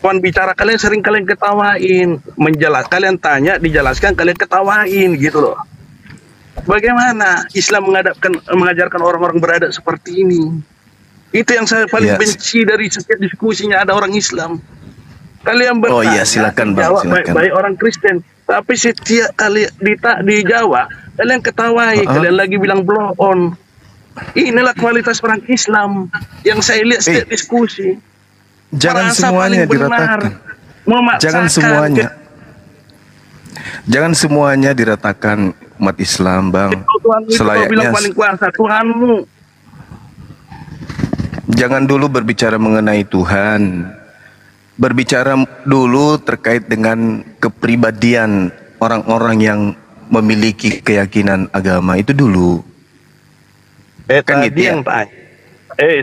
kawan bicara kalian sering kalian ketawain, kalian tanya, dijelaskan, kalian ketawain gitu loh. Bagaimana Islam mengajarkan orang-orang beradab seperti ini? Itu yang saya paling benci dari setiap diskusinya ada orang Islam. Kalian bertanya, silakan Bang, jawab silakan. baik orang Kristen, tapi setiap kali dijawab, kalian ketawai, kalian lagi bilang blow on. Inilah kualitas orang Islam yang saya lihat setiap diskusi. Jangan semuanya diratakan. Jangan semuanya diratakan umat Islam, Bang. Selayaknya paling kuasa Tuhanmu. Jangan dulu berbicara mengenai Tuhan. Berbicara dulu terkait dengan kepribadian orang-orang yang memiliki keyakinan agama itu dulu. Kan tadi yang tanya.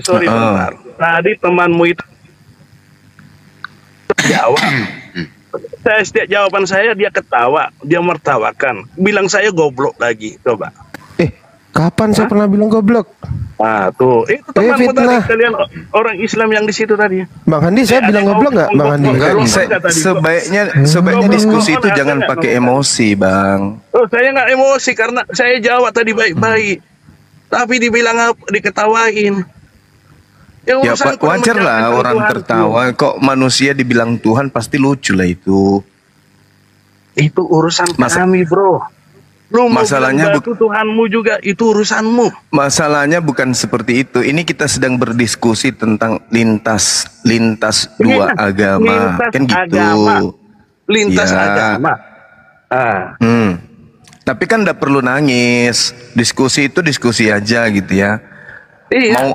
Sorry bentar. Tadi temanmu itu jawab. Setiap jawaban saya dia ketawa, dia mertawakan. Bilang saya goblok lagi, coba. Kapan saya pernah bilang goblok? Tuh, itu temanmu tadi, kalian orang Islam yang di situ tadi. Bang Handi, saya bilang goblok nggak, Bang Handi? Sebaiknya diskusi itu jangan pakai emosi, Bang. Saya nggak emosi karena saya jawab tadi baik-baik. Tapi dibilang diketawain. Ya wajar lah orang tertawa. Kok manusia dibilang Tuhan pasti lucu lah itu. Itu urusan kami, bro. Lu masalahnya Tuhanmu juga itu urusanmu. Masalahnya bukan seperti itu. Ini kita sedang berdiskusi tentang lintas dua agama. Kan gitu. Lintas agama. Tapi kan tidak perlu nangis. Diskusi itu diskusi aja gitu ya. Mau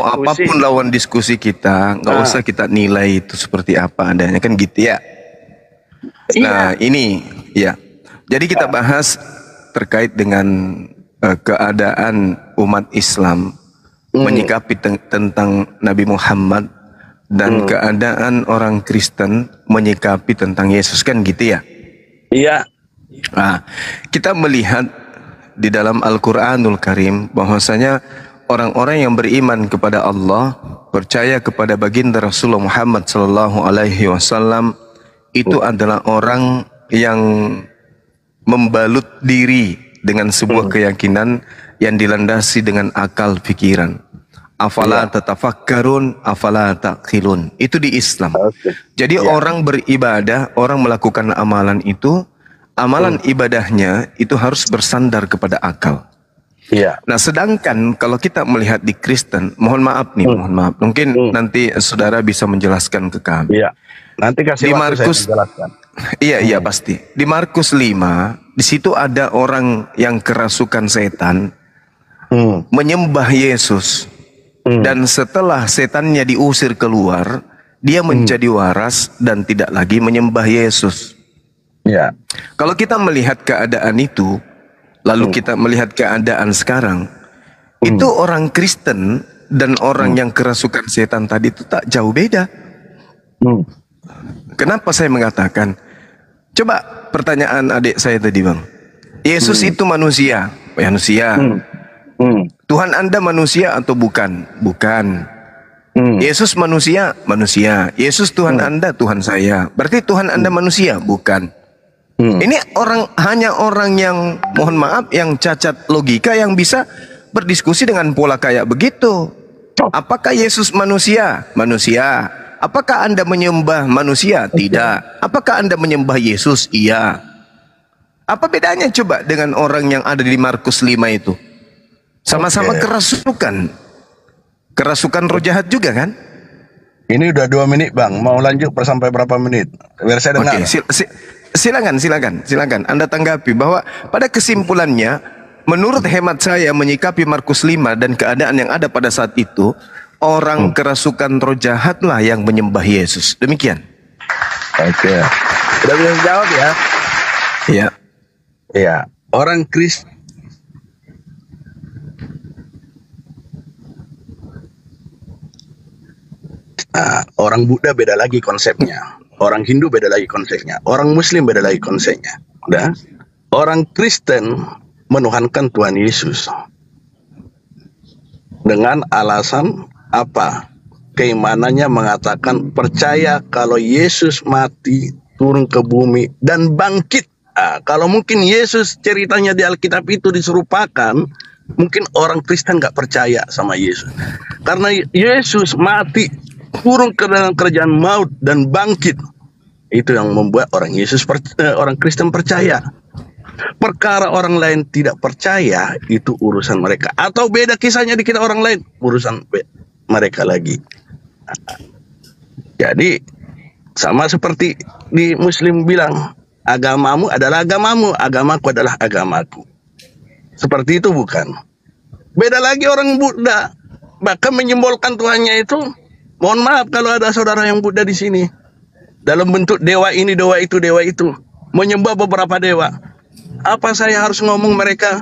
apapun lawan diskusi kita, nggak usah kita nilai itu seperti apa adanya, kan gitu ya. Nah ini ya. Jadi kita bahas terkait dengan keadaan umat Islam menyikapi tentang Nabi Muhammad dan keadaan orang Kristen menyikapi tentang Yesus, kan gitu ya. Iya. Nah, kita melihat di dalam Al-Quranul Karim bahwasanya orang-orang yang beriman kepada Allah, percaya kepada baginda Rasulullah Muhammad Sallallahu Alaihi Wasallam itu adalah orang yang membalut diri dengan sebuah keyakinan yang dilandasi dengan akal pikiran. Afala tatafakkarun, afala taqilun. Itu di Islam. Jadi orang beribadah, orang melakukan amalan itu, amalan ibadahnya itu harus bersandar kepada akal. Nah, sedangkan kalau kita melihat di Kristen, mohon maaf nih, mohon maaf. Mungkin nanti saudara bisa menjelaskan ke kami. Nanti kasih di Markus, iya pasti. Di Markus 5, di situ ada orang yang kerasukan setan menyembah Yesus. Dan setelah setannya diusir keluar, dia menjadi waras dan tidak lagi menyembah Yesus. Kalau kita melihat keadaan itu, lalu kita melihat keadaan sekarang, itu orang Kristen dan orang yang kerasukan setan tadi itu tak jauh beda. Kenapa saya mengatakan? Coba pertanyaan adik saya tadi, Bang. Yesus itu manusia, Tuhan Anda manusia atau bukan? Bukan. Yesus manusia, manusia. Yesus Tuhan Anda, Tuhan saya. Berarti Tuhan Anda manusia, bukan? Ini hanya orang yang, mohon maaf, yang cacat logika yang bisa berdiskusi dengan pola kayak begitu. Apakah Yesus manusia? Manusia. Apakah Anda menyembah manusia? Tidak. Apakah Anda menyembah Yesus? Iya. Apa bedanya coba dengan orang yang ada di Markus 5 itu? Sama-sama kerasukan. Kerasukan roh jahat juga kan? Ini udah 2 menit, Bang. Mau lanjut sampai berapa menit? Biar saya dengar. Silakan. Anda tanggapi bahwa pada kesimpulannya, menurut hemat saya menyikapi Markus 5 dan keadaan yang ada pada saat itu, orang kerasukan roh jahatlah yang menyembah Yesus. Demikian. Udah bisa jawab ya? Iya. Orang Kristen orang Buddha beda lagi konsepnya. Orang Hindu beda lagi konsepnya. Orang Muslim beda lagi konsepnya. Udah. Orang Kristen menuhankan Tuhan Yesus dengan alasan apa? keimanannya mengatakan percaya kalau Yesus mati, turun ke bumi dan bangkit. Kalau mungkin Yesus ceritanya di Alkitab itu diserupakan, mungkin orang Kristen nggak percaya sama Yesus. Karena Yesus mati, turun ke dalam kerajaan maut dan bangkit. Itu yang membuat orang Kristen percaya. Perkara orang lain tidak percaya, itu urusan mereka. Atau beda kisahnya di kita orang lain, urusan mereka lagi. Jadi sama seperti di Muslim bilang, agamamu adalah agamamu, agamaku adalah agamaku. Seperti itu bukan? Beda lagi orang Buddha, bahkan menyimbolkan Tuhannya itu. Mohon maaf kalau ada saudara yang Buddha di sini, dalam bentuk dewa ini, dewa itu, dewa itu, menyembah beberapa dewa. Apa saya harus ngomong mereka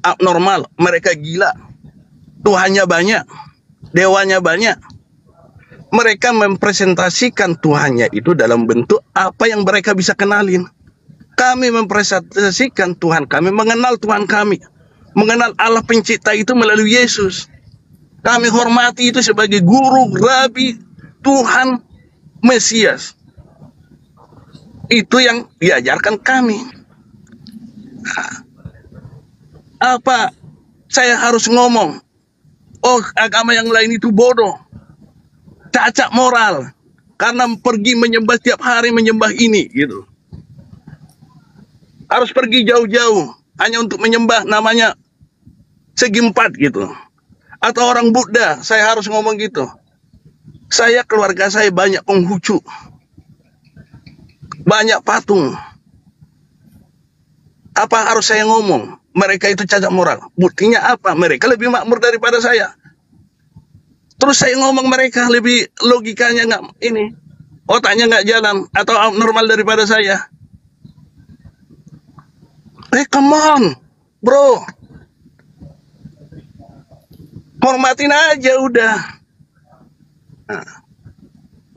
abnormal, mereka gila, Tuhannya banyak, dewanya banyak? Mereka mempresentasikan Tuhannya itu dalam bentuk apa yang mereka bisa kenalin. Kami mempresentasikan Tuhan kami, mengenal Tuhan kami, mengenal Allah pencipta itu melalui Yesus. Kami hormati itu sebagai guru, rabi, Tuhan, Mesias. Itu yang diajarkan kami. Apa saya harus ngomong, oh agama yang lain itu bodoh, cacat moral, karena pergi menyembah tiap hari, menyembah ini gitu. Harus pergi jauh-jauh hanya untuk menyembah namanya segi empat gitu. Atau orang Buddha, saya harus ngomong gitu. Saya, keluarga saya banyak Konghucu, banyak patung. Apa harus saya ngomong? Mereka itu cacat moral. Buktinya apa? Mereka lebih makmur daripada saya. Terus saya ngomong mereka lebih logikanya nggak ini, otaknya nggak jalan atau abnormal daripada saya. Come on, bro. Hormatin aja udah.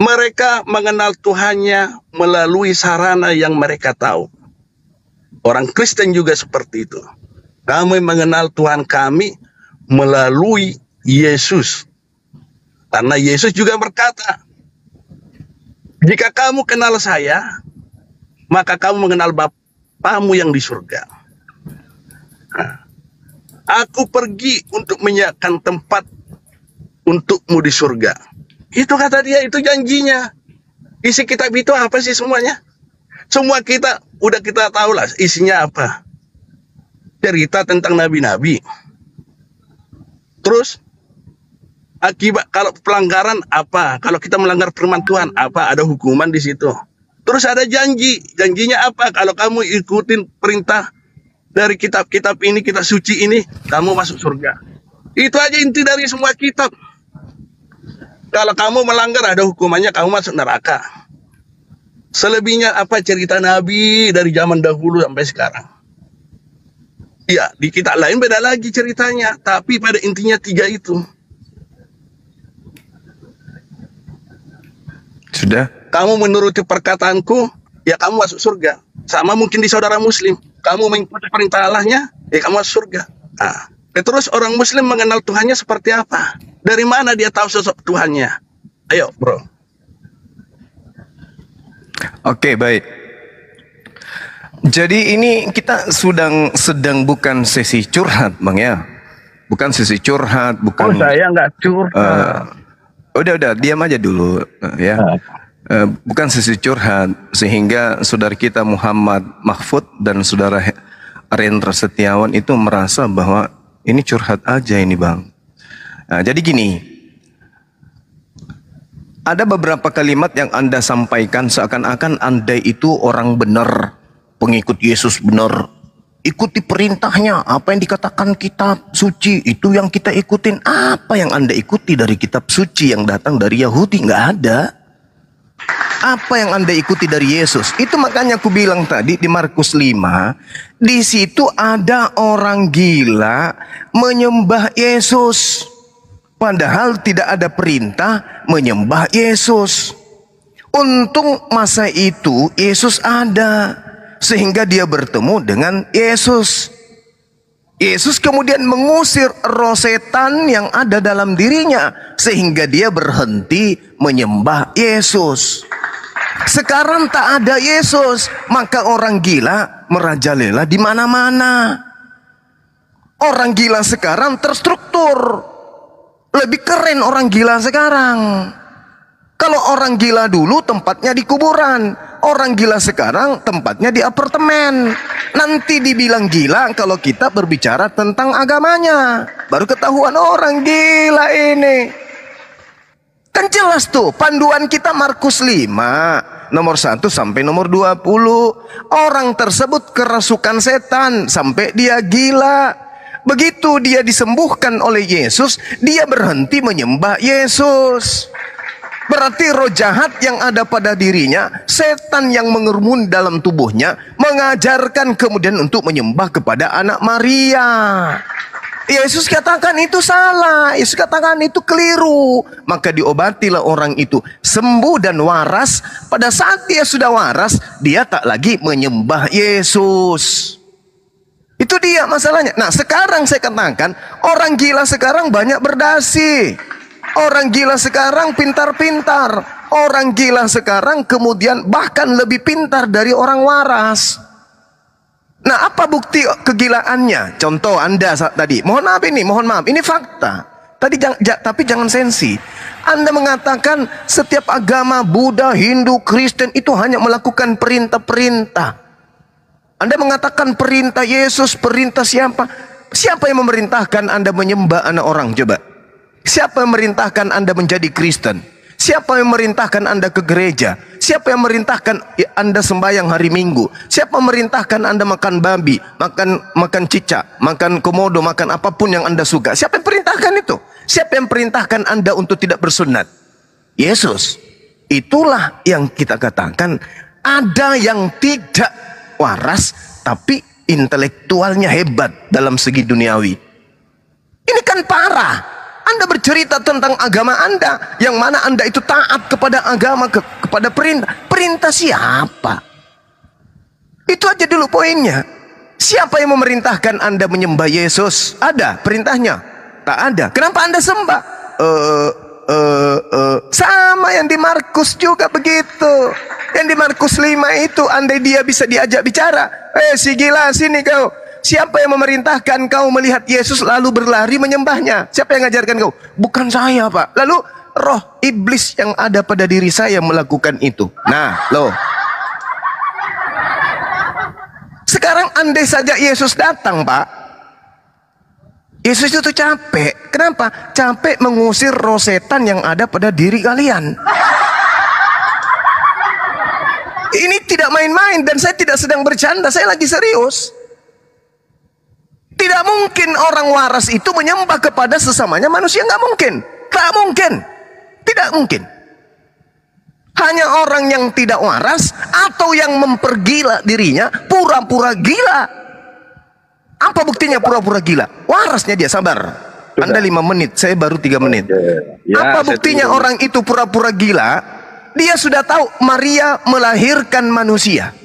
Mereka mengenal Tuhannya melalui sarana yang mereka tahu. Orang Kristen juga seperti itu. Kami mengenal Tuhan kami melalui Yesus. Karena Yesus juga berkata, jika kamu kenal saya, maka kamu mengenal Bapamu yang di surga. Aku pergi untuk menyiapkan tempat untukmu di surga. Itu kata dia, itu janjinya. Isi kitab itu apa sih semuanya? Semua kita, udah kita tahu lah isinya apa. Cerita tentang nabi-nabi. Terus, akibat kalau pelanggaran apa? Kalau kita melanggar firman Tuhan, apa? Ada hukuman di situ. Terus ada janji. Janjinya apa? Kalau kamu ikutin perintah dari kitab-kitab ini, kitab suci ini, kamu masuk surga. Itu aja inti dari semua kitab. Kalau kamu melanggar, ada hukumannya, kamu masuk neraka. Selebihnya apa cerita Nabi dari zaman dahulu sampai sekarang. Ya, di kitab lain beda lagi ceritanya. Tapi pada intinya tiga itu. Sudah? Kamu menuruti perkataanku, ya kamu masuk surga. Sama mungkin di saudara Muslim. Kamu mengikuti perintah Allahnya, ya kamu masuk surga. Terus orang Muslim mengenal Tuhannya seperti apa? Dari mana dia tahu sosok Tuhannya? Ayo, bro. Oke, baik. Jadi ini kita sedang bukan sesi curhat, Bang ya. Bukan sesi curhat, bukan. Oh, saya nggak curhat. Udah, diam aja dulu ya. Bukan sesi curhat, sehingga saudara kita Muhammad Mahfud dan saudara Rendra Setiawan itu merasa bahwa ini curhat aja ini, Bang. Jadi gini. Ada beberapa kalimat yang Anda sampaikan seakan-akan Anda itu orang benar, pengikut Yesus benar. Ikuti perintahnya, apa yang dikatakan kitab suci, itu yang kita ikutin. Apa yang Anda ikuti dari kitab suci yang datang dari Yahudi? Nggak ada. Apa yang Anda ikuti dari Yesus? Itu makanya aku bilang tadi di Markus 5, di situ ada orang gila menyembah Yesus. Padahal tidak ada perintah menyembah Yesus. Untung masa itu Yesus ada, sehingga dia bertemu dengan Yesus. Yesus kemudian mengusir roh setan yang ada dalam dirinya sehingga dia berhenti menyembah Yesus. Sekarang tak ada Yesus, maka orang gila merajalela di mana-mana. Orang gila sekarang terstruktur. Lebih keren orang gila sekarang. Kalau orang gila dulu tempatnya di kuburan, orang gila sekarang tempatnya di apartemen. Nanti dibilang gila kalau kita berbicara tentang agamanya. Baru ketahuan orang gila ini. Kan jelas tuh panduan kita Markus 5 nomor 1 sampai nomor 20. Orang tersebut kerasukan setan sampai dia gila. Begitu dia disembuhkan oleh Yesus, dia berhenti menyembah Yesus. Berarti roh jahat yang ada pada dirinya, setan yang mengerumuni dalam tubuhnya, mengajarkan kemudian untuk menyembah kepada anak Maria. Yesus katakan itu salah, Yesus katakan itu keliru. Maka diobatilah orang itu sembuh dan waras. Pada saat dia sudah waras, dia tak lagi menyembah Yesus. Itu dia masalahnya. Nah sekarang saya katakan, orang gila sekarang banyak berdasi. Orang gila sekarang pintar-pintar. Orang gila sekarang kemudian bahkan lebih pintar dari orang waras. Nah apa bukti kegilaannya? Contoh Anda tadi, mohon maaf ini fakta. Tapi jangan sensi. Anda mengatakan setiap agama Buddha, Hindu, Kristen itu hanya melakukan perintah-perintah. Anda mengatakan perintah Yesus, perintah siapa? Siapa yang memerintahkan Anda menyembah anak orang? Coba. Siapa yang memerintahkan Anda menjadi Kristen? Siapa yang memerintahkan Anda ke gereja? Siapa yang memerintahkan Anda sembahyang hari Minggu? Siapa yang memerintahkan Anda makan babi, makan cicak, makan komodo, makan apapun yang Anda suka? Siapa yang perintahkan itu? Siapa yang perintahkan Anda untuk tidak bersunat? Yesus. Itulah yang kita katakan, ada yang tidak waras tapi intelektualnya hebat dalam segi duniawi. Ini kan parah. Anda bercerita tentang agama Anda, yang mana Anda itu taat kepada agama, kepada perintah. Perintah siapa? Itu aja dulu poinnya. Siapa yang memerintahkan Anda menyembah Yesus? Ada perintahnya? Tak ada. Kenapa Anda sembah? Sama yang di Markus juga begitu. Yang di Markus 5 itu, andai dia bisa diajak bicara, si gila sini kau. Siapa yang memerintahkan kau melihat Yesus lalu berlari menyembahnya? Siapa yang ngajarkan kau? Bukan saya, Pak. Lalu roh iblis yang ada pada diri saya melakukan itu. Nah, loh. Sekarang andai saja Yesus datang, Pak. Yesus itu capek. Kenapa? Capek mengusir roh setan yang ada pada diri kalian. Ini tidak main-main dan saya tidak sedang bercanda, saya lagi serius. Tidak mungkin orang waras itu menyembah kepada sesamanya manusia, nggak mungkin. Tak mungkin. Tidak mungkin. Hanya orang yang tidak waras atau yang mempergila dirinya, pura-pura gila. Apa buktinya pura-pura gila? Warasnya dia, sabar. Anda 5 menit, saya baru 3 menit. Ya, apa buktinya orang itu pura-pura gila? Dia sudah tahu Maria melahirkan manusia.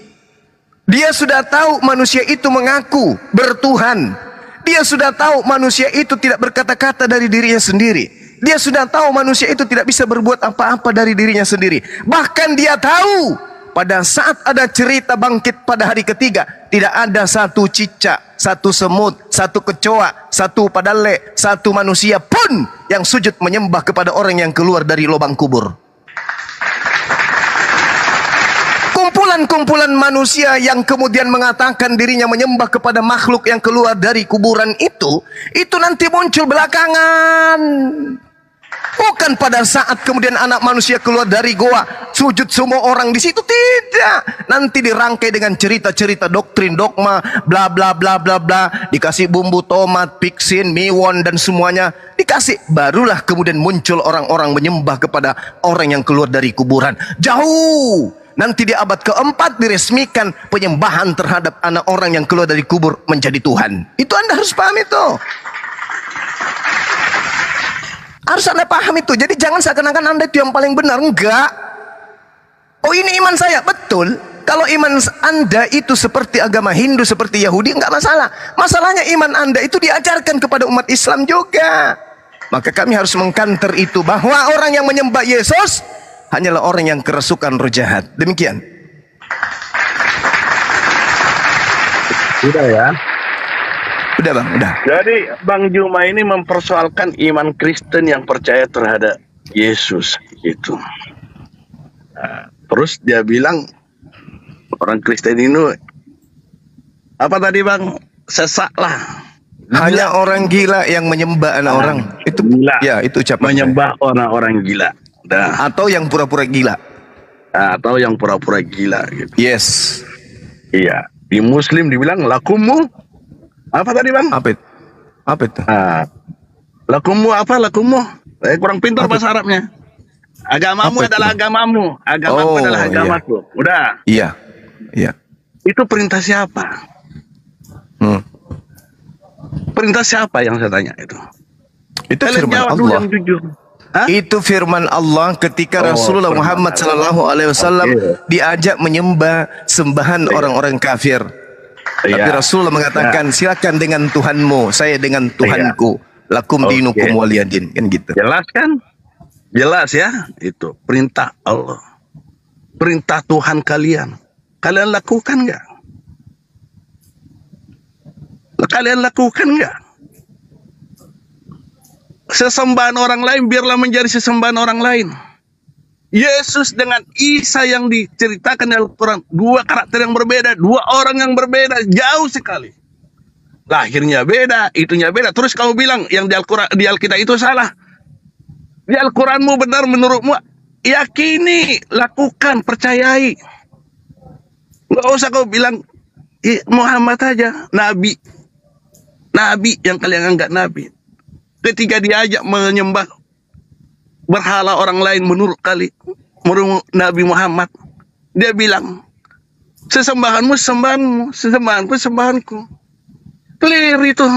Dia sudah tahu manusia itu mengaku bertuhan. Dia sudah tahu manusia itu tidak berkata-kata dari dirinya sendiri. Dia sudah tahu manusia itu tidak bisa berbuat apa-apa dari dirinya sendiri. Bahkan dia tahu pada saat ada cerita bangkit pada hari ketiga, tidak ada satu cicak, satu semut, satu kecoa, satu padale, satu manusia pun yang sujud menyembah kepada orang yang keluar dari lubang kubur. Kumpulan manusia yang kemudian mengatakan dirinya menyembah kepada makhluk yang keluar dari kuburan itu nanti muncul belakangan. Bukan pada saat kemudian anak manusia keluar dari goa, sujud semua orang di situ, tidak. Nanti dirangkai dengan cerita-cerita doktrin, dogma, bla bla bla bla bla, dikasih bumbu tomat, piksin, miwon dan semuanya dikasih. Barulah kemudian muncul orang-orang menyembah kepada orang yang keluar dari kuburan. Jauh. Nanti di abad keempat diresmikan penyembahan terhadap anak orang yang keluar dari kubur menjadi Tuhan. Itu Anda harus paham itu. Harus Anda paham itu. Jadi jangan seakan-akan Anda itu yang paling benar. Enggak. Oh ini iman saya. Betul. Kalau iman Anda itu seperti agama Hindu, seperti Yahudi, enggak masalah. Masalahnya iman Anda itu diajarkan kepada umat Islam juga. Maka kami harus mengkanter itu, bahwa orang yang menyembah Yesus hanyalah orang yang kerasukan roh jahat. Demikian. Udah ya. Udah bang, udah. Jadi Bang Juma ini mempersoalkan iman Kristen yang percaya terhadap Yesus gitu. Nah, terus dia bilang orang Kristen ini apa tadi Bang? Sesak lah. Hanya orang gila yang menyembah anak orang. Itu gila. Ya, itu ucapan menyembah orang-orang gila. Nah, atau yang pura-pura gila. Atau yang pura-pura gila gitu. Yes. Iya. Di Muslim dibilang lakumu apa tadi Bang? Apa itu? Apa itu? Lakumu apa? Lakumu? Kurang pintar bahasa Arabnya. Agamamu adalah agamamu. Agamaku adalah agamaku. Iya. Udah. Iya. Iya. Itu perintah siapa? Perintah siapa yang saya tanya itu? Itu kalian firman jawab dulu Allah. yang jujur. Itu firman Allah ketika Rasulullah Muhammad SAW diajak menyembah sembahan orang-orang kafir. Tapi Rasulullah mengatakan, silakan dengan Tuhanmu, saya dengan Tuhanku. Lakum dinukum waliyadin, kan gitu. Jelas kan? Jelas ya, itu perintah Allah. Perintah Tuhan kalian. Kalian lakukan nggak? Kalian lakukan nggak? Sesembahan orang lain biarlah menjadi sesembahan orang lain. Yesus dengan Isa yang diceritakan dalam Al-Quran, dua karakter yang berbeda, dua orang yang berbeda, jauh sekali. Lahirnya beda, itunya beda. Terus kamu bilang yang di Al-Quran, di Alkitab itu salah. Di Al-Quranmu benar menurutmu, yakini, lakukan, percayai. Nggak usah kau bilang Muhammad aja, Nabi. Nabi yang kalian anggap Nabi. Ketika diajak menyembah berhala orang lain menurut Nabi Muhammad, dia bilang, sesembahanmu sesembahanmu, sesembahanku sesembahanku. Clear itu.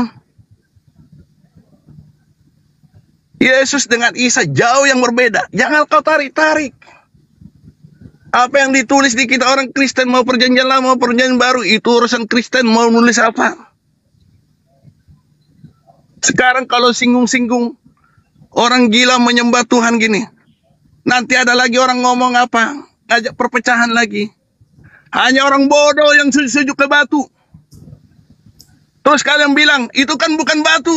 Yesus dengan Isa jauh yang berbeda. Jangan kau tarik-tarik. Apa yang ditulis di kita orang Kristen, mau perjanjian lama mau perjanjian baru, itu urusan Kristen, mau nulis apa. Sekarang kalau singgung-singgung orang gila menyembah Tuhan gini, nanti ada lagi orang ngomong apa, ngajak perpecahan lagi. Hanya orang bodoh yang sujud ke batu. Terus kalian bilang, itu kan bukan batu.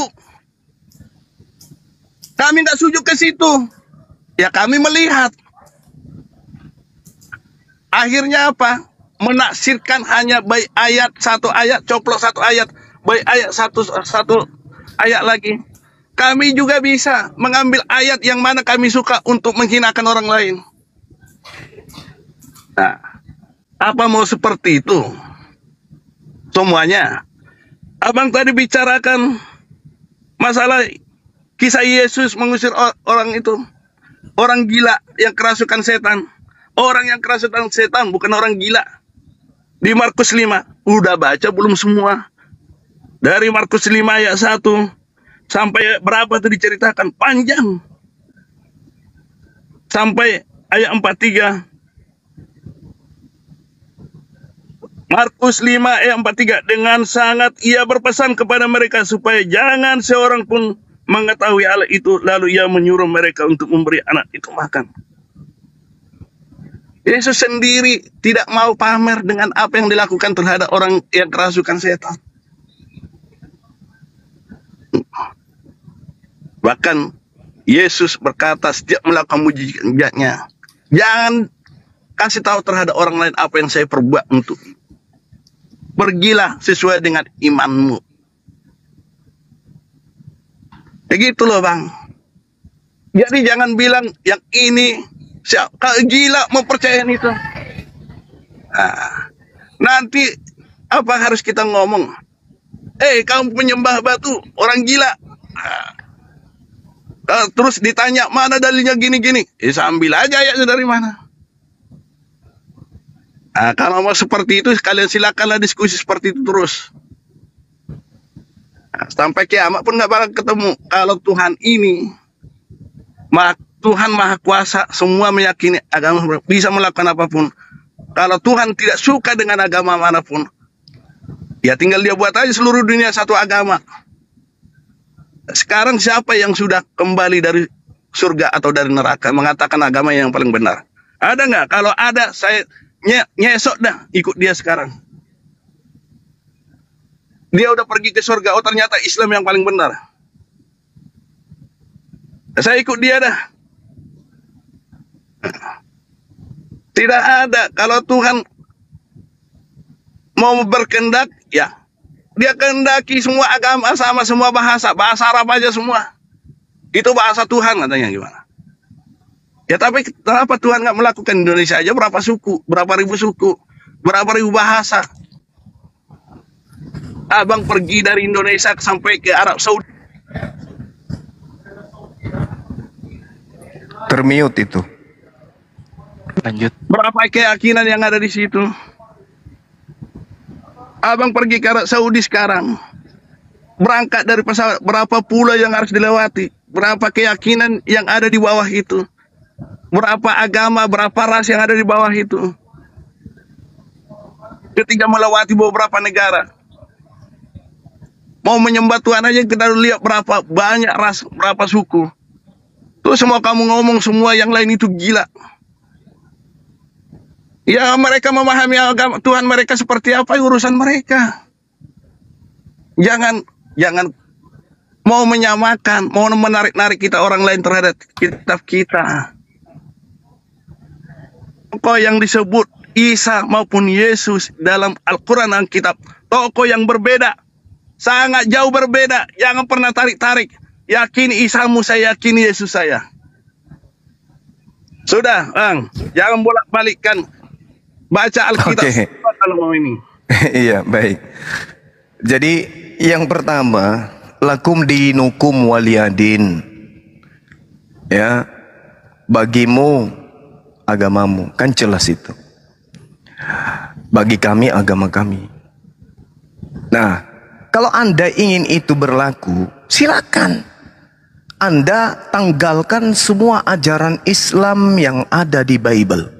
Kami nggak sujud ke situ. Ya kami melihat. Akhirnya apa? Menaksirkan hanya baik ayat, satu ayat, coplok satu ayat. Baik ayat, satu ayat lagi. Kami juga bisa mengambil ayat yang mana kami suka untuk menghinakan orang lain. Nah, apa mau seperti itu? Semuanya. Abang tadi bicarakan masalah kisah Yesus mengusir orang itu. Orang gila yang kerasukan setan. Orang yang kerasukan setan bukan orang gila. Di Markus 5. Udah baca belum semua? Dari Markus 5 ayat 1 sampai berapa itu diceritakan? Panjang. Sampai ayat 43. Markus 5 ayat 43. Dengan sangat ia berpesan kepada mereka supaya jangan seorang pun mengetahui hal itu. Lalu ia menyuruh mereka untuk memberi anak itu makan. Yesus sendiri tidak mau pamer dengan apa yang dilakukan terhadap orang yang kerasukan setan. Bahkan Yesus berkata setiap melakukan mujizatnya, jangan kasih tahu terhadap orang lain apa yang saya perbuat untuk. Pergilah sesuai dengan imanmu. Begitu loh Bang. Jadi jangan bilang yang ini kalau gila mempercayain itu. Nah, nanti apa harus kita ngomong? Kamu penyembah batu, orang gila. Terus ditanya mana dalilnya gini-gini. Sambil aja ayatnya dari mana. Kalau mau seperti itu, kalian silakanlah diskusi seperti itu terus. Sampai kiamat pun nggak bakal ketemu. Kalau Tuhan ini, Tuhan Maha Kuasa, semua meyakini agama bisa melakukan apapun. Kalau Tuhan tidak suka dengan agama manapun, ya tinggal dia buat aja seluruh dunia satu agama. Sekarang siapa yang sudah kembali dari surga atau dari neraka mengatakan agama yang paling benar? Ada nggak? Kalau ada, saya nyesok dah ikut dia sekarang. Dia udah pergi ke surga, oh ternyata Islam yang paling benar. Saya ikut dia dah. Tidak ada. Kalau Tuhan mau berkehendak, ya dia kehendaki semua agama sama, semua bahasa Arab aja semua. Itu bahasa Tuhan katanya gimana? Ya tapi kenapa Tuhan nggak melakukan Indonesia aja berapa suku, berapa ribu suku, berapa ribu bahasa? Abang pergi dari Indonesia sampai ke Arab Saudi. Termute itu. Lanjut. Berapa keyakinan yang ada di situ? Abang pergi ke Arab Saudi sekarang, berangkat dari pesawat, berapa pulau yang harus dilewati? Berapa keyakinan yang ada di bawah itu? Berapa agama, berapa ras yang ada di bawah itu? Ketika melewati beberapa negara, mau menyembah Tuhan aja kita lihat berapa banyak ras, berapa suku. Terus semua kamu ngomong semua yang lain itu gila. Ya mereka memahami agama Tuhan mereka seperti apa, urusan mereka. Jangan mau menyamakan, mau menarik-narik kita orang lain terhadap kitab kita. Tokoh yang disebut Isa maupun Yesus dalam Al-Quran dan kitab, tokoh yang berbeda, sangat jauh berbeda. Jangan pernah tarik-tarik. Yakini Isamu, saya yakini Yesus saya. Sudah, Bang. Jangan bolak-balikkan. Baca Alkitab kalau mau ini. Iya, baik. Jadi yang pertama, lakum dinukum waliyadin. Ya, bagimu agamamu, kan jelas itu. Bagi kami agama kami. Nah, kalau Anda ingin itu berlaku, silakan. Anda tanggalkan semua ajaran Islam yang ada di Bible.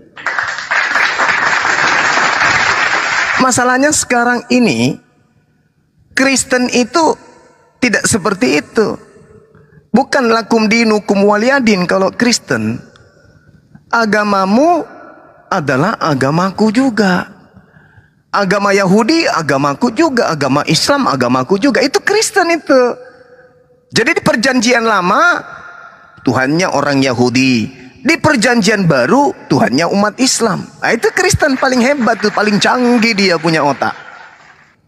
Masalahnya sekarang ini Kristen itu tidak seperti itu. Bukan lakum dinukum waliyadin. Kalau Kristen, agamamu adalah agamaku juga. Agama Yahudi agamaku juga, agama Islam agamaku juga. Itu Kristen itu. Jadi di perjanjian lama Tuhannya orang Yahudi, di perjanjian baru Tuhannya umat Islam. Nah, itu Kristen paling hebat tuh, paling canggih dia punya otak.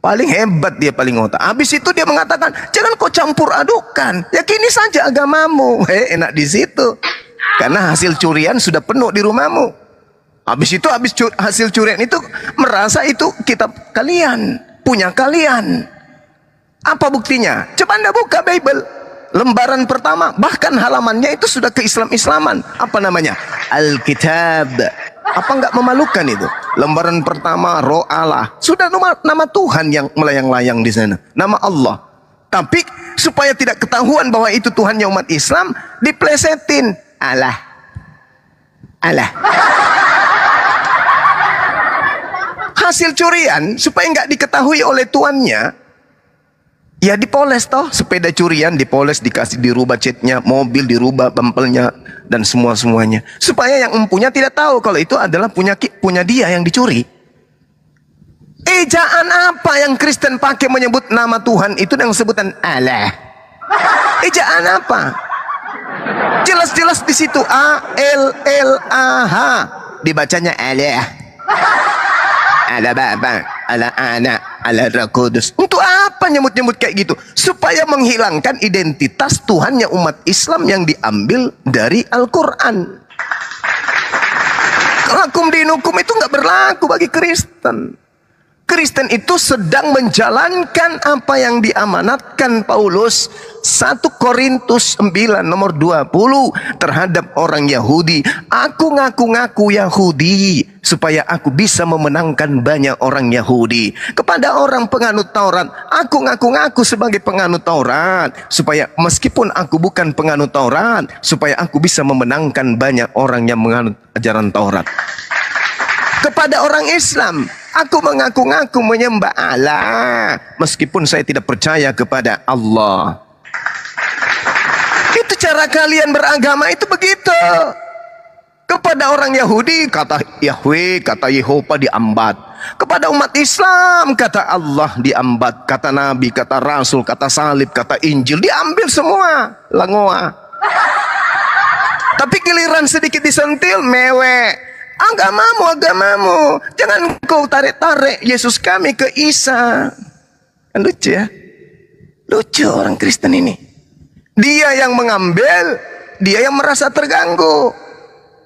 Paling hebat dia, paling otak. Habis itu dia mengatakan, jangan kau campur adukan, yakini saja agamamu. Enak di situ. Karena hasil curian sudah penuh di rumahmu. Habis itu hasil curian itu merasa itu kitab kalian, punya kalian. Apa buktinya? Coba Anda buka Bible. Lembaran pertama, bahkan halamannya itu sudah ke Islam-Islaman. Apa namanya? Alkitab. Apa enggak memalukan itu? Lembaran pertama, Roh Allah. Sudah nama Tuhan yang melayang-layang di sana. Nama Allah. Tapi supaya tidak ketahuan bahwa itu Tuhannya umat Islam, diplesetin. Allah. Hasil curian supaya enggak diketahui oleh tuannya. Ya dipoles toh, sepeda curian dipoles, dikasih dirubah catnya, mobil dirubah bempelnya dan semuanya. Supaya yang empunya tidak tahu kalau itu adalah punya dia yang dicuri. Ejaan apa yang Kristen pakai menyebut nama Tuhan itu dengan sebutan Allah? Ejaan apa? Jelas-jelas di situ A-L-L-A-H dibacanya Allah. Ala Bapa, ala Anak, ala Roh Kudus. Untuk apa nyebut-nyebut kayak gitu? Supaya menghilangkan identitas Tuhannya umat Islam yang diambil dari Al-Quran. Lakum dinukum itu nggak berlaku bagi Kristen. Kristen itu sedang menjalankan apa yang diamanatkan Paulus 1 Korintus 9 nomor 20 terhadap orang Yahudi. Aku ngaku-ngaku Yahudi supaya aku bisa memenangkan banyak orang Yahudi. Kepada orang penganut Taurat, aku ngaku-ngaku sebagai penganut Taurat supaya meskipun aku bukan penganut Taurat, supaya aku bisa memenangkan banyak orang yang menganut ajaran Taurat. kepada orang Islam. Aku mengaku-ngaku menyembah Allah meskipun saya tidak percaya kepada Allah. Itu cara kalian beragama, itu begitu. Kepada orang Yahudi kata Yahweh, kata Yehova diambat. Kepada umat Islam kata Allah diambat, kata Nabi, kata Rasul, kata salib, kata Injil diambil semua, langoa. Tapi giliran sedikit disentil, mewek. Agamamu, jangan kau tarik-tarik Yesus kami ke Isa. Kan lucu ya? Lucu orang Kristen ini. Dia yang mengambil, dia yang merasa terganggu.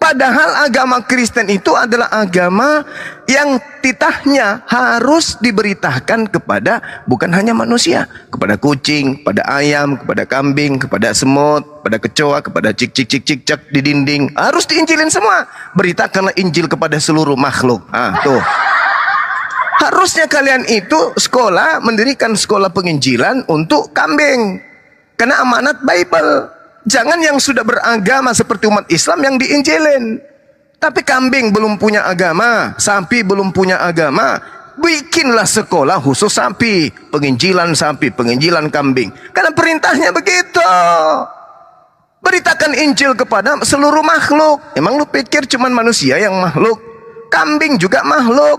Padahal agama Kristen itu adalah agama yang titahnya harus diberitakan kepada bukan hanya manusia, kepada kucing, kepada ayam, kepada kambing, kepada semut, kepada kecoa, kepada cik-cik di dinding. Harus diinjilin semua. Beritakanlah Injil kepada seluruh makhluk. Tuh. Harusnya kalian itu sekolah, mendirikan sekolah penginjilan untuk kambing. Karena amanat Bible. Jangan yang sudah beragama seperti umat Islam yang diinjilin. Tapi kambing belum punya agama, sapi belum punya agama, bikinlah sekolah khusus sapi, penginjilan kambing. Karena perintahnya begitu. Beritakan Injil kepada seluruh makhluk. Emang lu pikir cuman manusia yang makhluk? Kambing juga makhluk,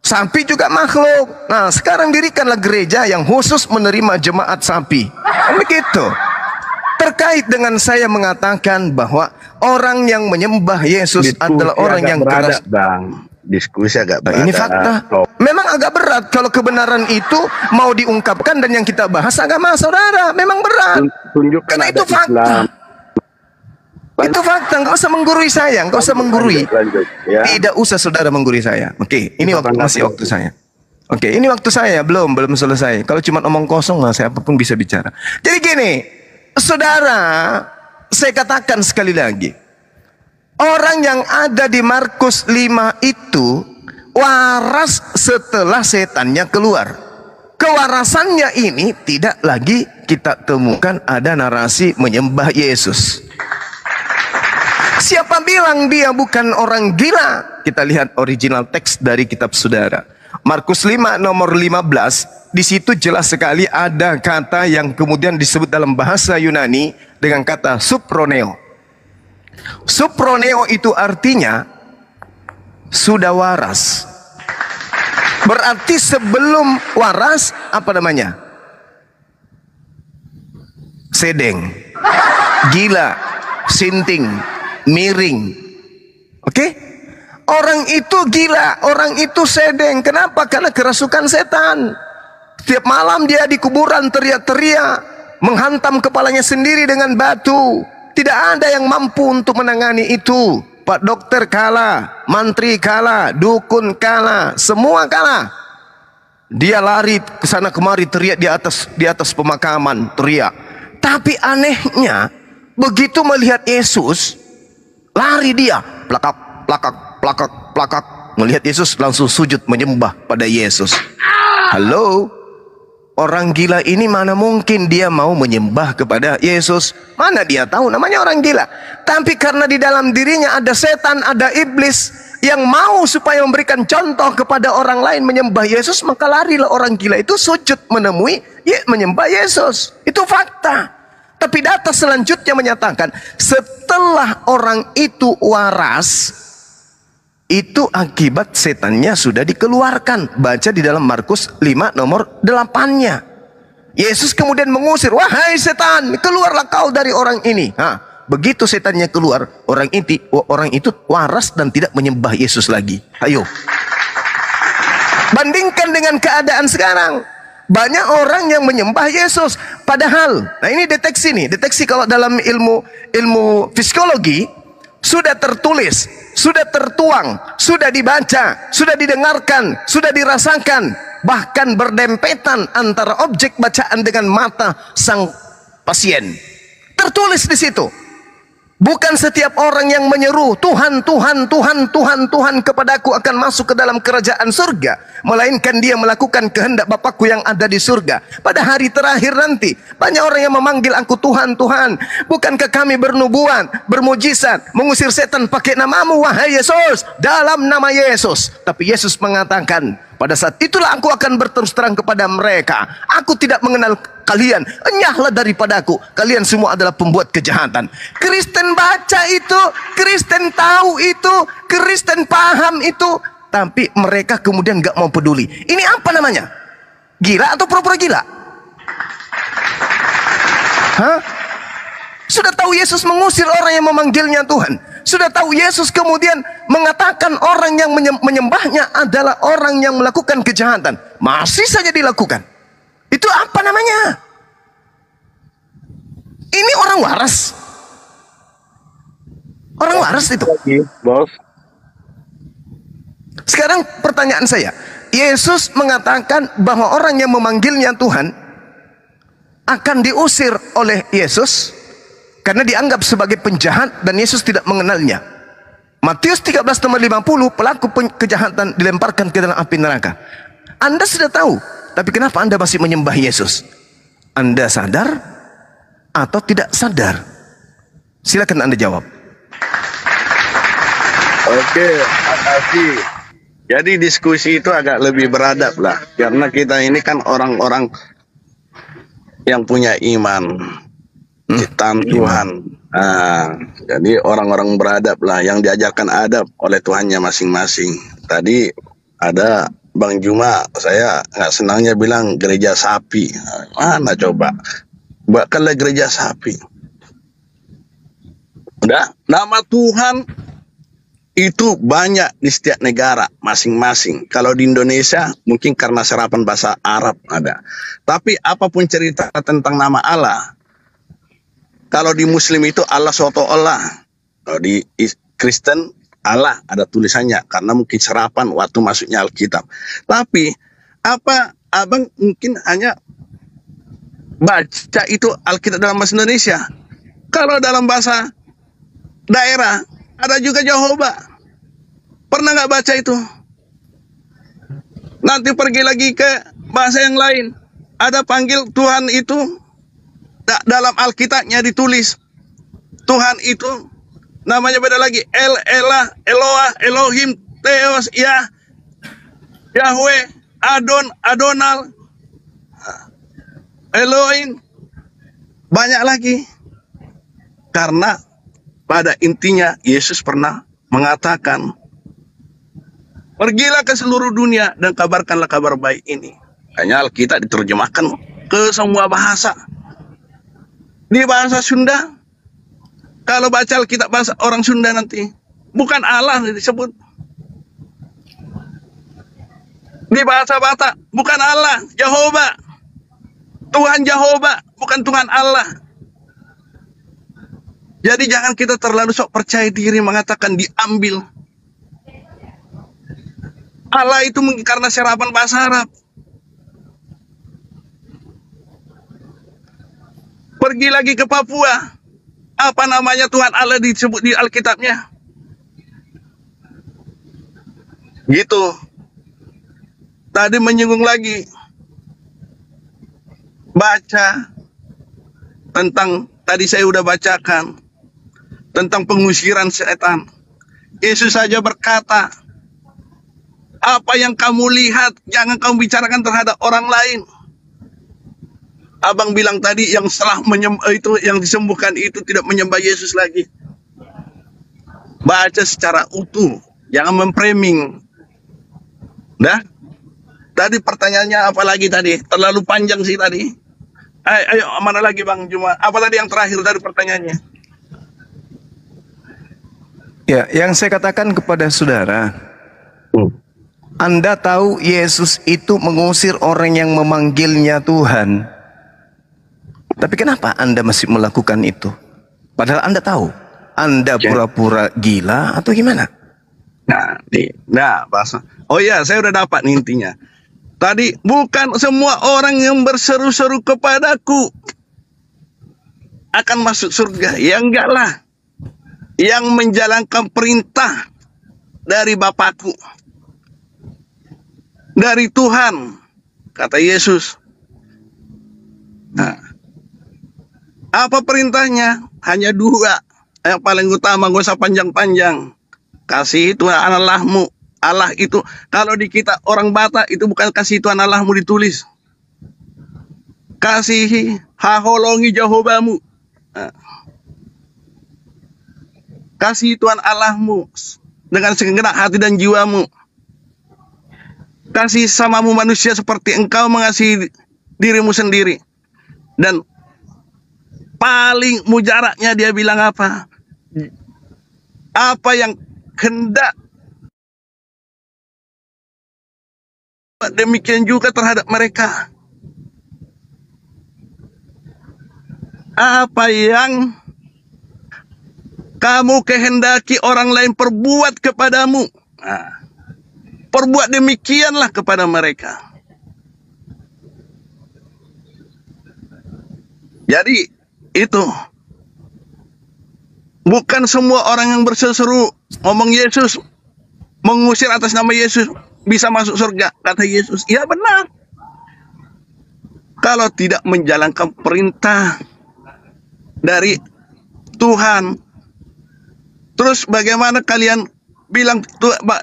sapi juga makhluk. Nah, sekarang dirikanlah gereja yang khusus menerima jemaat sapi. Begitu. Terkait dengan saya mengatakan bahwa orang yang menyembah Yesus adalah orang yang keras. Bang. Diskusi agak berat. Ini fakta. Memang agak berat kalau kebenaran itu mau diungkapkan dan yang kita bahas agama saudara. Memang berat. Tunjukkan karena ada itu fakta. Islam. Itu fakta. Nggak usah menggurui saya. Nggak usah menggurui. Lanjut, ya. Tidak usah saudara menggurui saya. Oke, ini masih waktu saya. Oke, ini waktu saya belum selesai. Kalau cuma omong kosong lah, saya apapun bisa bicara. Jadi gini. Saudara, saya katakan sekali lagi, orang yang ada di Markus 5 itu waras setelah setannya keluar. Kewarasannya ini tidak lagi kita temukan ada narasi menyembah Yesus. Siapa bilang dia bukan orang gila? Kita lihat original teks dari kitab saudara. Markus 5 nomor 15. Di situ jelas sekali ada kata yang kemudian disebut dalam bahasa Yunani dengan kata suproneo. Suproneo itu artinya sudah waras. Berarti sebelum waras apa namanya? Sedeng, gila, sinting, miring. Oke? Orang itu gila, orang itu sedeng. Kenapa? Karena kerasukan setan. Setiap malam dia di kuburan teriak-teriak, menghantam kepalanya sendiri dengan batu. Tidak ada yang mampu untuk menangani itu. Pak dokter kalah, mantri kalah, dukun kalah, semua kalah. Dia lari ke sana kemari teriak di atas pemakaman, teriak. Tapi anehnya, begitu melihat Yesus, lari dia, plakak. Melihat Yesus langsung sujud menyembah pada Yesus. Halo? Orang gila ini mana mungkin dia mau menyembah kepada Yesus? Mana dia tahu namanya orang gila. Tapi karena di dalam dirinya ada setan, ada iblis yang mau supaya memberikan contoh kepada orang lain menyembah Yesus, maka larilah orang gila itu sujud menyembah Yesus. Itu fakta. Tapi data selanjutnya menyatakan setelah orang itu waras, itu akibat setannya sudah dikeluarkan. Baca di dalam Markus 5 nomor 8-nya. Yesus kemudian mengusir, wahai setan, keluarlah kau dari orang ini. Begitu setannya keluar, orang itu waras dan tidak menyembah Yesus lagi. Ayo. Bandingkan dengan keadaan sekarang. Banyak orang yang menyembah Yesus. Padahal, nah ini deteksi nih. Deteksi kalau dalam ilmu psikologi, sudah tertulis, sudah tertuang, sudah dibaca, sudah didengarkan, sudah dirasakan, bahkan berdempetan antara objek bacaan dengan mata sang pasien. Tertulis di situ. Bukan setiap orang yang menyeru Tuhan, Tuhan, Tuhan, Tuhan, Tuhan kepadaku akan masuk ke dalam kerajaan surga, melainkan dia melakukan kehendak Bapakku yang ada di surga. Pada hari terakhir nanti banyak orang yang memanggil aku Tuhan, Tuhan. Bukankah kami bernubuat, bermujizat, mengusir setan pakai namamu wahai Yesus, dalam nama Yesus. Tapi Yesus mengatakan, pada saat itulah aku akan berterus terang kepada mereka, aku tidak mengenal kalian, enyahlah daripadaku, kalian semua adalah pembuat kejahatan. Kristen baca itu, Kristen tahu itu, Kristen paham itu, tapi mereka kemudian gak mau peduli. Ini apa namanya? Gila atau pura-pura gila? Hah? Sudah tahu Yesus mengusir orang yang memanggilnya Tuhan. Sudah tahu Yesus kemudian mengatakan orang yang menyembahnya adalah orang yang melakukan kejahatan. Masih saja dilakukan. Itu apa namanya? Ini orang waras. Orang waras itu. Bos. Sekarang pertanyaan saya. Yesus mengatakan bahwa orang yang memanggilnya Tuhan akan diusir oleh Yesus karena dianggap sebagai penjahat dan Yesus tidak mengenalnya. Matius 13:50, pelaku kejahatan dilemparkan ke dalam api neraka. Anda sudah tahu, tapi kenapa Anda masih menyembah Yesus? Anda sadar atau tidak sadar? Silakan Anda jawab. Oke, makasih. Jadi diskusi itu agak lebih beradab lah, karena kita ini kan orang-orang yang punya iman, ciptaan Tuhan. Nah, jadi orang-orang beradab lah, yang diajarkan adab oleh Tuhannya masing-masing. Tadi ada Bang Juma, saya nggak senangnya bilang gereja sapi. Mana coba? Buatkanlah gereja sapi. Udah, nama Tuhan itu banyak di setiap negara masing-masing. Kalau di Indonesia mungkin karena serapan bahasa Arab ada. Tapi apapun cerita tentang nama Allah, kalau di Muslim itu Allah soto Allah, kalau di Kristen Allah ada tulisannya karena mungkin serapan waktu masuknya Alkitab. Tapi apa abang mungkin hanya baca itu Alkitab dalam bahasa Indonesia. Kalau dalam bahasa daerah ada juga Jehovah. Pernah nggak baca itu? Nanti pergi lagi ke bahasa yang lain. Ada panggil Tuhan itu dalam Alkitabnya ditulis Tuhan itu namanya beda lagi. El, Elah, Eloah, Elohim, Theos, Yah, Yahweh, Adon, Adonal, Elohim. Banyak lagi. Karena pada intinya Yesus pernah mengatakan, pergilah ke seluruh dunia dan kabarkanlah kabar baik ini. Hanya Alkitab diterjemahkan ke semua bahasa. Di bahasa Sunda, kalau baca Alkitab bahasa orang Sunda nanti, bukan Allah disebut. Di bahasa Batak, bukan Allah, Jehovah. Tuhan Jehovah, bukan Tuhan Allah. Jadi jangan kita terlalu sok percaya diri mengatakan diambil. Allah itu mungkin karena serapan bahasa Arab. Pergi lagi ke Papua. Apa namanya Tuhan Allah disebut di Alkitabnya? Gitu. Tadi menyinggung lagi. Baca tentang, tadi saya udah bacakan tentang pengusiran setan. Yesus saja berkata, apa yang kamu lihat jangan kamu bicarakan terhadap orang lain. Abang bilang tadi yang setelah itu yang disembuhkan itu tidak menyembah Yesus lagi. Baca secara utuh, jangan memframing. Dah? Tadi pertanyaannya apa lagi tadi? Terlalu panjang sih tadi. Ayo mana lagi Bang Juma? Apa tadi yang terakhir dari pertanyaannya? Ya, yang saya katakan kepada saudara, Anda tahu Yesus itu mengusir orang yang memanggilnya Tuhan. Tapi kenapa Anda masih melakukan itu? Padahal Anda tahu. Anda pura-pura gila atau gimana? Nah, bahasa. Oh iya, saya udah dapat nih intinya. Tadi, bukan semua orang yang berseru-seru kepadaku akan masuk surga. Ya enggak lah. yang menjalankan perintah dari Bapakku, dari Tuhan, kata Yesus. Nah, apa perintahnya? Hanya dua. Yang paling utama, gak usah panjang-panjang. Kasih Tuhan Allahmu. Allah itu, kalau di kita orang Batak itu bukan kasih Tuhan Allahmu ditulis. Kasihi haholongi Jehovamu. Nah, kasih Tuhan Allahmu dengan segenap hati dan jiwamu. Kasih samamu manusia seperti engkau mengasihi dirimu sendiri. Dan paling mujaraknya dia bilang apa? Apa yang hendak, demikian juga terhadap mereka. Apa yang kamu kehendaki orang lain perbuat kepadamu, nah, perbuat demikianlah kepada mereka. Jadi itu bukan semua orang yang berseru ngomong Yesus, mengusir atas nama Yesus bisa masuk surga, kata Yesus. Ya benar. Kalau tidak menjalankan perintah dari Tuhan, terus bagaimana kalian bilang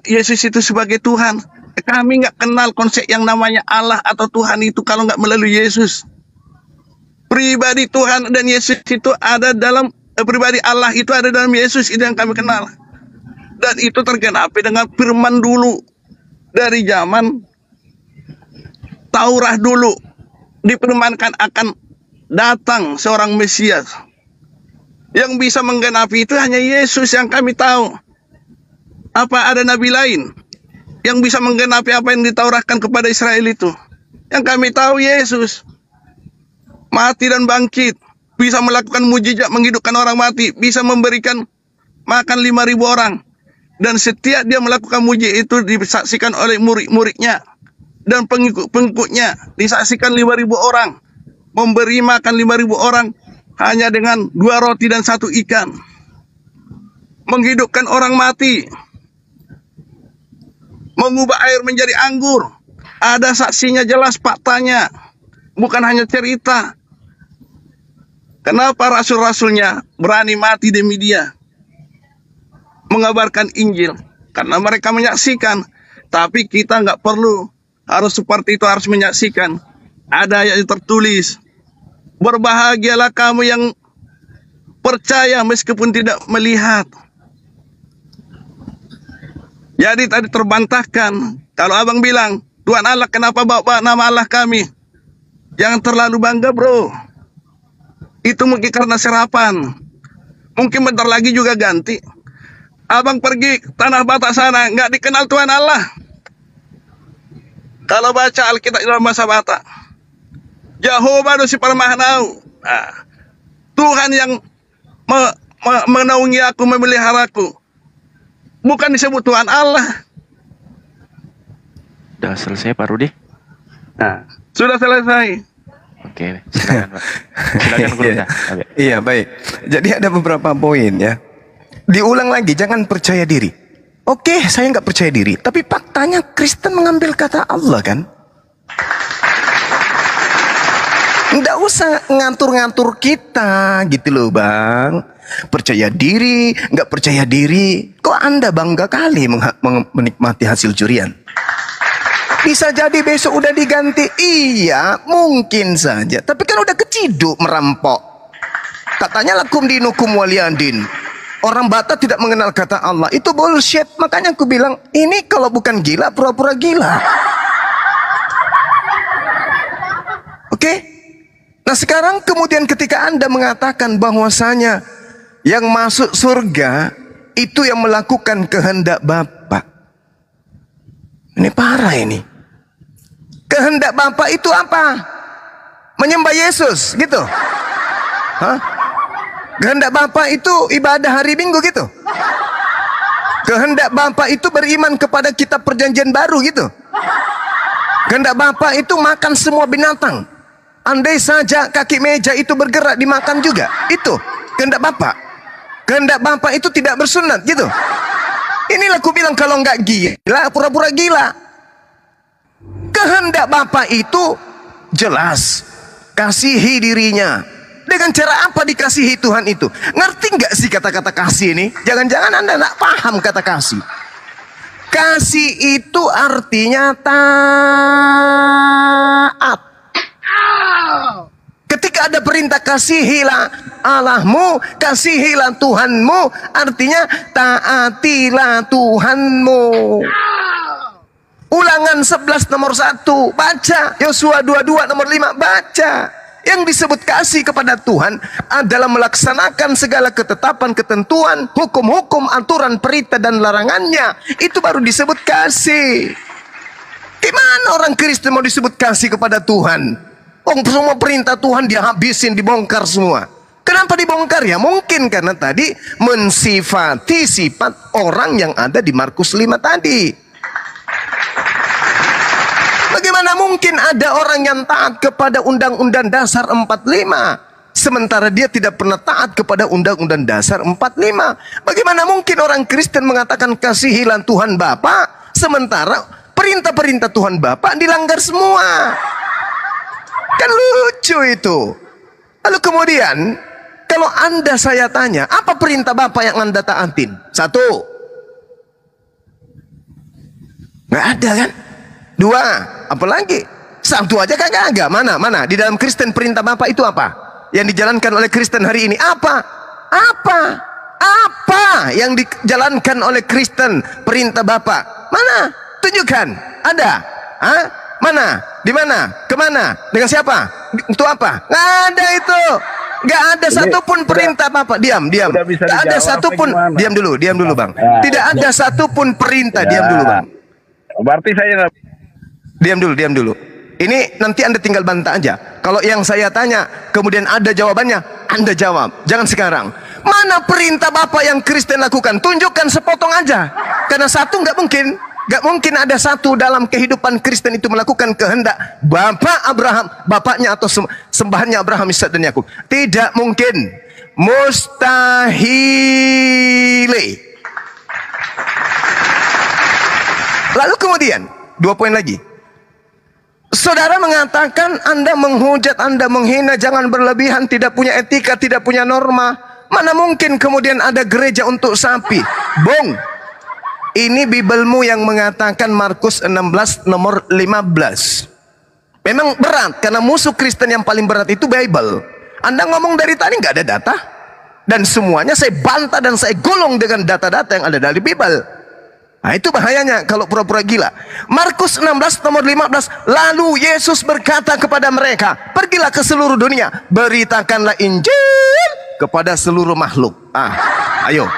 Yesus itu sebagai Tuhan? Kami nggak kenal konsep yang namanya Allah atau Tuhan itu kalau nggak melalui Yesus. Pribadi Tuhan dan Yesus itu ada dalam pribadi Allah itu ada dalam Yesus, itu yang kami kenal. Dan itu tergenapi dengan firman dulu dari zaman Taurat dulu difirmankan akan datang seorang Mesias. Yang bisa menggenapi itu hanya Yesus yang kami tahu. Apa ada nabi lain yang bisa menggenapi apa yang ditauratkan kepada Israel itu? Yang kami tahu Yesus. Mati dan bangkit, bisa melakukan mujizat menghidupkan orang mati, bisa memberikan makan 5.000 orang. Dan setiap dia melakukan mujizat itu disaksikan oleh murid-muridnya dan pengikut-pengikutnya, disaksikan 5.000 orang, memberi makan 5.000 orang hanya dengan 2 roti dan 1 ikan, menghidupkan orang mati, mengubah air menjadi anggur. Ada saksinya jelas, faktanya, bukan hanya cerita. Kenapa rasul-rasulnya berani mati demi dia mengabarkan Injil? Karena mereka menyaksikan. Tapi kita nggak perlu harus seperti itu, harus menyaksikan. Ada ayat yang tertulis, berbahagialah kamu yang percaya meskipun tidak melihat. Jadi tadi terbantahkan. Kalau abang bilang, Tuhan Allah kenapa bawa nama Allah kami? Jangan terlalu bangga bro. Itu mungkin karena serapan. Mungkin bentar lagi juga ganti. Abang pergi tanah Batak sana, nggak dikenal Tuhan Allah. Kalau baca Alkitab dalam bahasa Batak, Jehovah dosi Parmahanau. Nah, Tuhan yang menaungi aku, memeliharaku. Bukan disebut Tuhan Allah. Udah selesai Pak Rudi? Nah, sudah selesai. Oke, silakan Pak. Silakan gurunya. Iya, baik. Jadi ada beberapa poin ya. Diulang lagi, jangan percaya diri. Oke, saya nggak percaya diri. Tapi faktanya Kristen mengambil kata Allah kan? Nggak usah ngantur-ngantur kita gitu loh bang. Percaya diri, nggak percaya diri. Kok Anda bangga kali menikmati hasil curian? Bisa jadi besok udah diganti. Iya, mungkin saja. Tapi kan udah keciduk merampok. Katanya lakum dinukum waliyadin. Orang Batak tidak mengenal kata Allah. Itu bullshit. Makanya aku bilang, ini kalau bukan gila, pura-pura gila. Oke? Nah sekarang kemudian ketika Anda mengatakan bahwasanya yang masuk surga itu yang melakukan kehendak Bapa. Ini parah ini. Kehendak Bapa itu apa? Menyembah Yesus, gitu. Hah? Kehendak Bapa itu ibadah hari Minggu, gitu. Kehendak Bapa itu beriman kepada kitab perjanjian baru, gitu. Kehendak Bapa itu makan semua binatang. Andai saja kaki meja itu bergerak, dimakan juga. Itu kehendak Bapa. kehendak Bapa itu tidak bersunat gitu. Inilah aku bilang kalau nggak gila, pura-pura gila. Kehendak Bapa itu jelas. Kasihi dirinya. Dengan cara apa dikasihi Tuhan itu? Ngerti nggak sih kata-kata kasih ini? Jangan-jangan Anda nggak paham kata kasih. Kasih itu artinya taat. Ketika ada perintah kasihilah Allahmu, kasihilah Tuhanmu, artinya taatilah Tuhanmu. Ulangan 11 nomor 1, baca. Yosua 22 nomor 5, baca. Yang disebut kasih kepada Tuhan adalah melaksanakan segala ketetapan, ketentuan, hukum-hukum, aturan, perintah dan larangannya. Itu baru disebut kasih. Gimana orang Kristen mau disebut kasih kepada Tuhan? Semua perintah Tuhan dia habisin, dibongkar semua. Kenapa dibongkar? Ya mungkin karena tadi mensifati sifat orang yang ada di Markus 5 tadi. Bagaimana mungkin ada orang yang taat kepada Undang-Undang Dasar 45 sementara dia tidak pernah taat kepada Undang-Undang Dasar 45? Bagaimana mungkin orang Kristen mengatakan kasihilah Tuhan Bapa sementara perintah-perintah Tuhan Bapa dilanggar semua? Kan lucu itu. Lalu kemudian kalau Anda saya tanya, apa perintah Bapa yang Anda taatin? 1, nggak ada kan? 2, apalagi? 1 aja kagak ada. Mana? Di dalam Kristen perintah Bapa itu apa? Yang dijalankan oleh Kristen hari ini apa? Apa yang dijalankan oleh Kristen perintah Bapa? Mana? Tunjukkan. Ada? Hah? Mana? Di mana? Kemana? Dengan siapa? Untuk apa? Nggak ada itu. Nggak ada satupun perintah Bapa. Diam. Nggak ada satupun. Diam dulu Bang. Tidak ada satupun perintah. Diam dulu Bang. Berarti saya Diam dulu. Ini nanti Anda tinggal bantah aja. Kalau yang saya tanya, kemudian ada jawabannya, Anda jawab. Jangan sekarang. Mana perintah Bapak yang Kristen lakukan? Tunjukkan sepotong aja. Karena satu nggak mungkin. Nggak mungkin ada satu dalam kehidupan Kristen itu melakukan kehendak Bapak Abraham, bapaknya atau sembahannya Abraham, Ishak dan Yakub. Tidak mungkin. Mustahil. Lalu kemudian, 2 poin lagi. Saudara mengatakan Anda menghujat, Anda menghina, jangan berlebihan, tidak punya etika, tidak punya norma. Mana mungkin kemudian ada gereja untuk sapi? Bong. Ini Bibelmu yang mengatakan Markus 16 nomor 15. Memang berat karena musuh Kristen yang paling berat itu Bible. Anda ngomong dari tadi nggak ada data. Dan semuanya saya bantah dan saya gulung dengan data-data yang ada dari Bible. Nah itu bahayanya kalau pura-pura gila. Markus 16 nomor 15. Lalu Yesus berkata kepada mereka, pergilah ke seluruh dunia, beritakanlah Injil kepada seluruh makhluk. Ayo.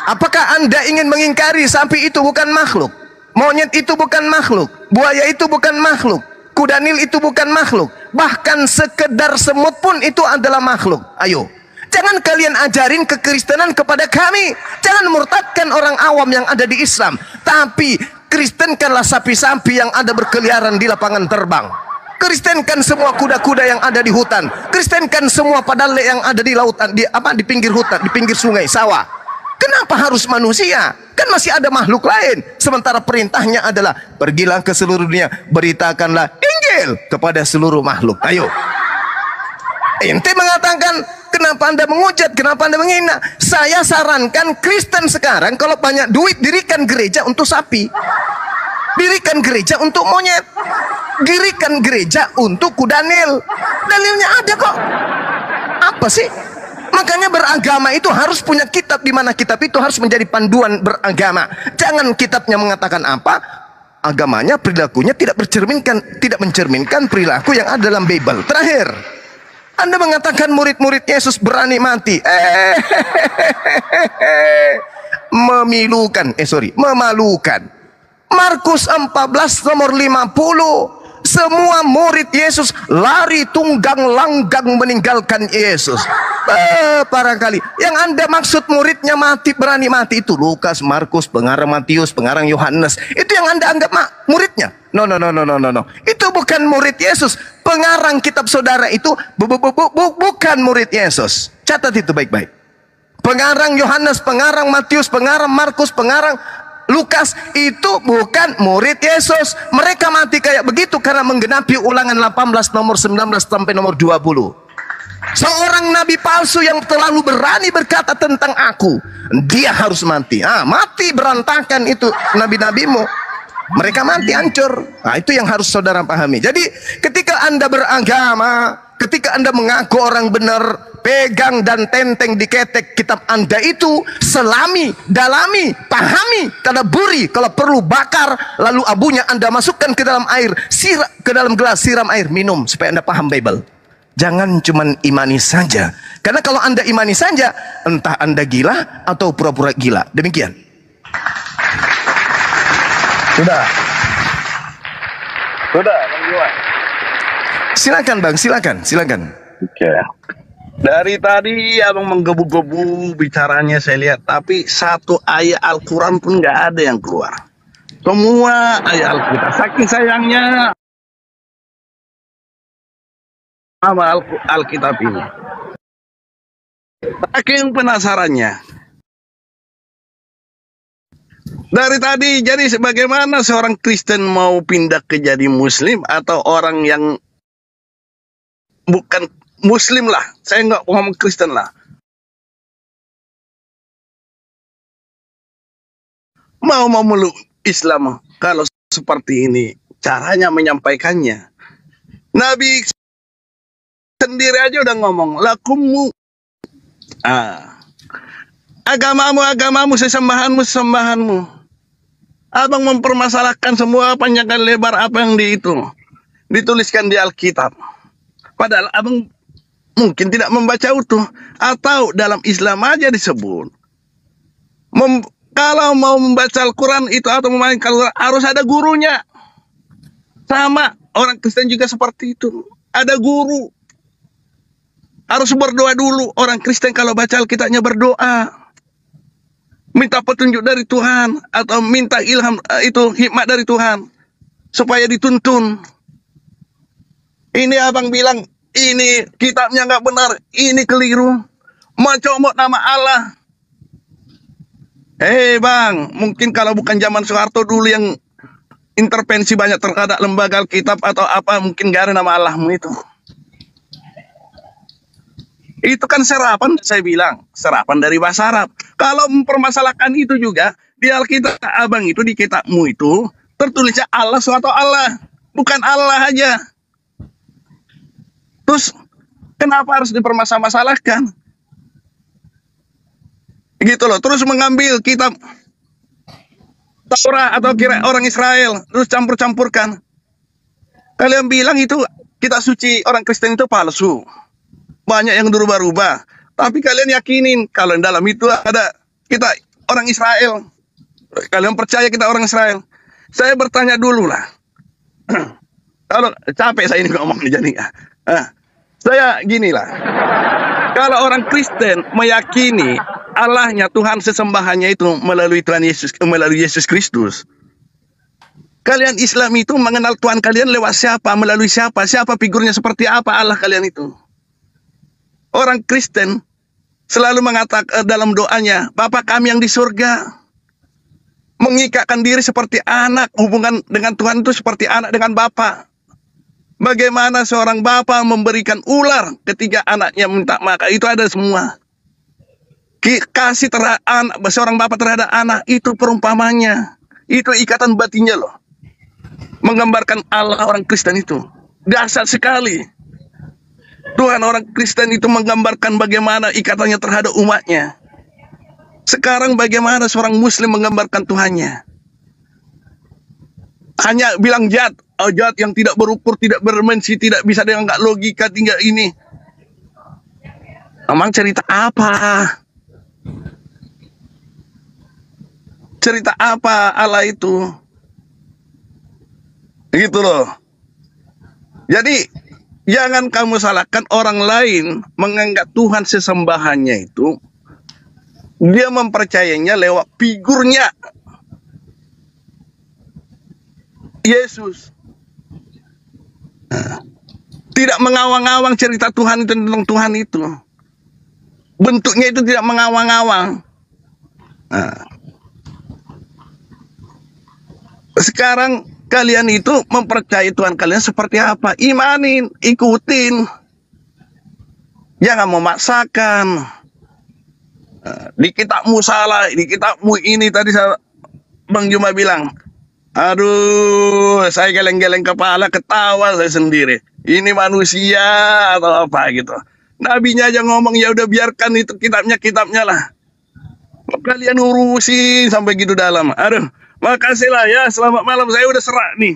Apakah Anda ingin mengingkari sapi itu bukan makhluk? Monyet itu bukan makhluk. Buaya itu bukan makhluk. Kuda Nil itu bukan makhluk. Bahkan sekedar semut pun itu adalah makhluk. Ayo. Jangan kalian ajarin kekristenan kepada kami. Jangan murtadkan orang awam yang ada di Islam. Tapi kristenkanlah sapi-sapi yang ada berkeliaran di lapangan terbang. Kristenkan semua kuda-kuda yang ada di hutan. Kristenkan semua padale yang ada di lautan, di pinggir hutan, di pinggir sungai, sawah. Kenapa harus manusia? Kan masih ada makhluk lain. Sementara perintahnya adalah pergilah ke seluruh dunia, beritakanlah Injil kepada seluruh makhluk. Ayo. Ente mengatakan, kenapa Anda menghujat, kenapa Anda menghina? Saya sarankan Kristen sekarang kalau banyak duit, dirikan gereja untuk sapi, dirikan gereja untuk monyet, dirikan gereja untuk kuda Nil. Dalilnya ada kok. Apa sih? Makanya beragama itu harus punya kitab, di mana kitab itu harus menjadi panduan beragama. Jangan kitabnya mengatakan apa, agamanya, perilakunya tidak mencerminkan perilaku yang ada dalam Bible. Terakhir, Anda mengatakan murid-murid Yesus berani mati. Memalukan. Markus 14 nomor 50. Semua murid Yesus lari tunggang langgang meninggalkan Yesus. Barangkali yang Anda maksud muridnya mati, berani mati itu Lukas, Markus, pengarang Matius, pengarang Yohanes. Itu yang Anda anggap muridnya. No. Itu bukan murid Yesus. Pengarang kitab saudara itu bukan murid Yesus. Catat itu baik-baik. pengarang Yohanes, pengarang Matius, pengarang Markus, pengarang Lukas itu bukan murid Yesus. Mereka mati kayak begitu karena menggenapi Ulangan 18 nomor 19 sampai nomor 20. Seorang nabi palsu yang terlalu berani berkata tentang aku, dia harus mati. Mati berantakan itu nabi-nabimu. Mereka mati hancur. Itu yang harus saudara pahami. Jadi ketika Anda beragama, ketika Anda mengaku orang benar, pegang dan tenteng di ketek kitab Anda itu, selami, dalami, pahami, tadaburi, kalau perlu bakar, lalu abunya Anda masukkan ke dalam air, ke dalam gelas, siram air, minum supaya Anda paham Bible. Jangan cuman imani saja. Karena kalau Anda imani saja, entah Anda gila atau pura-pura gila. Demikian. Sudah, Bang Iwan. Silakan Bang, silakan. Oke. Dari tadi abang menggebu-gebu bicaranya saya lihat, tapi satu ayat Al-Quran pun nggak ada yang keluar. Semua ayat Al-Quran. Saking sayangnya sama Alkitab ini. Saking penasarannya. Dari tadi, jadi bagaimana seorang Kristen mau pindah ke jadi Muslim atau orang yang bukan Muslim lah, saya nggak ngomong Kristen lah, mau meluk Islam kalau seperti ini caranya menyampaikannya. Nabi sendiri aja udah ngomong, lakummu, agamamu, sesembahanmu. Abang mempermasalahkan semua panjang dan lebar apa yang dituliskan di Alkitab. Padahal abang mungkin tidak membaca utuh, atau dalam Islam aja disebut. Kalau mau membaca Al-Quran itu atau memainkan Al-Quran harus ada gurunya. Sama orang Kristen juga seperti itu. Ada guru. Harus berdoa dulu. Orang Kristen kalau baca Alkitabnya berdoa. Minta petunjuk dari Tuhan atau minta ilham, itu hikmat dari Tuhan supaya dituntun. Ini abang bilang ini kitabnya nggak benar, ini keliru, mencomot nama Allah. Bang, mungkin kalau bukan zaman Soeharto dulu yang intervensi banyak terhadap lembaga Alkitab atau apa, mungkin gak ada nama Allahmu itu. Itu kan serapan, saya bilang serapan dari bahasa Arab. Kalau mempermasalahkan itu juga di Alkitab abang itu, di kitabmu itu tertulisnya Allah suatu Allah, bukan Allah aja. Terus kenapa harus dipermasalahkan? Gitu loh. Terus mengambil kitab Taurat atau kira orang Israel terus campur-campurkan. Kalian bilang itu kitab suci orang Kristen itu palsu. Banyak yang berubah-ubah. Tapi kalian yakinin kalau dalam itu ada kita orang Israel. Kalian percaya kita orang Israel. Saya bertanya dulu lah. Kalau capek saya ini ngomong jadi. Saya ginilah. Kalau orang Kristen meyakini Allahnya, Tuhan sesembahannya itu melalui Tuhan Yesus, melalui Yesus Kristus. Kalian Islam itu mengenal Tuhan kalian lewat siapa, melalui siapa, siapa figurnya seperti apa Allah kalian itu. Orang Kristen selalu mengatakan dalam doanya, Bapa kami yang di surga. Mengikatkan diri seperti anak, hubungan dengan Tuhan itu seperti anak dengan Bapa. Bagaimana seorang bapa memberikan ular ketika anaknya minta makan, itu ada semua. Kasih terhadap anak, seorang bapa terhadap anak, itu perumpamannya. Itu ikatan batinnya loh. Menggambarkan Allah orang Kristen itu. Dasar sekali. Tuhan orang Kristen itu menggambarkan bagaimana ikatannya terhadap umatnya. Sekarang bagaimana seorang Muslim menggambarkan Tuhannya. Hanya bilang jahat. Jahat yang tidak berukur, tidak berdimensi, tidak bisa dengan nggak logika, tinggal ini. Emang cerita apa? Cerita apa Allah itu? Gitu loh. Jadi jangan kamu salahkan orang lain menganggap Tuhan sesembahannya itu. Dia mempercayainya lewat figurnya Yesus. Tidak mengawang-awang cerita Tuhan itu tentang Tuhan itu. bentuknya itu tidak mengawang-awang. Nah, sekarang kalian itu mempercayai Tuhan kalian seperti apa? Imanin, ikutin. Jangan memaksakan. Di kitabmu salah, di kitabmu ini tadi Bang Juma bilang, aduh, saya geleng-geleng kepala, ketawa saya sendiri. Ini manusia atau apa gitu. Nabinya aja ngomong, ya udah biarkan itu kitabnya lah. Kalian urusin sampai gitu dalam. Aduh, makasih lah ya, selamat malam, saya udah serak nih.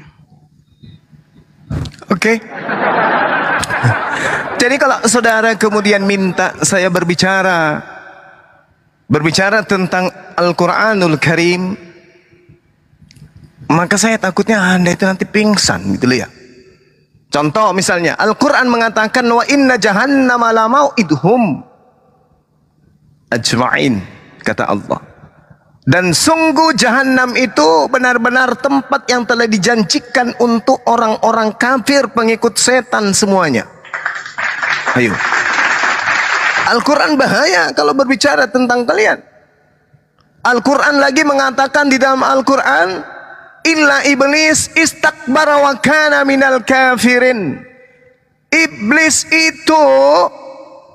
Oke. Jadi kalau saudara kemudian minta saya berbicara tentang Al-Quranul Karim, maka saya takutnya Anda itu nanti pingsan gitu loh ya. Contoh misalnya, Al-Quran mengatakan wa inna jahannama la mau'idhum ajma'in, kata Allah. Dan sungguh Jahannam itu benar-benar tempat yang telah dijanjikan untuk orang-orang kafir pengikut setan semuanya. Ayo. Al-Quran bahaya kalau berbicara tentang kalian. Al-Quran lagi mengatakan di dalam Al-Quran, illa iblis istakbara wa kana minal kafirin. Iblis itu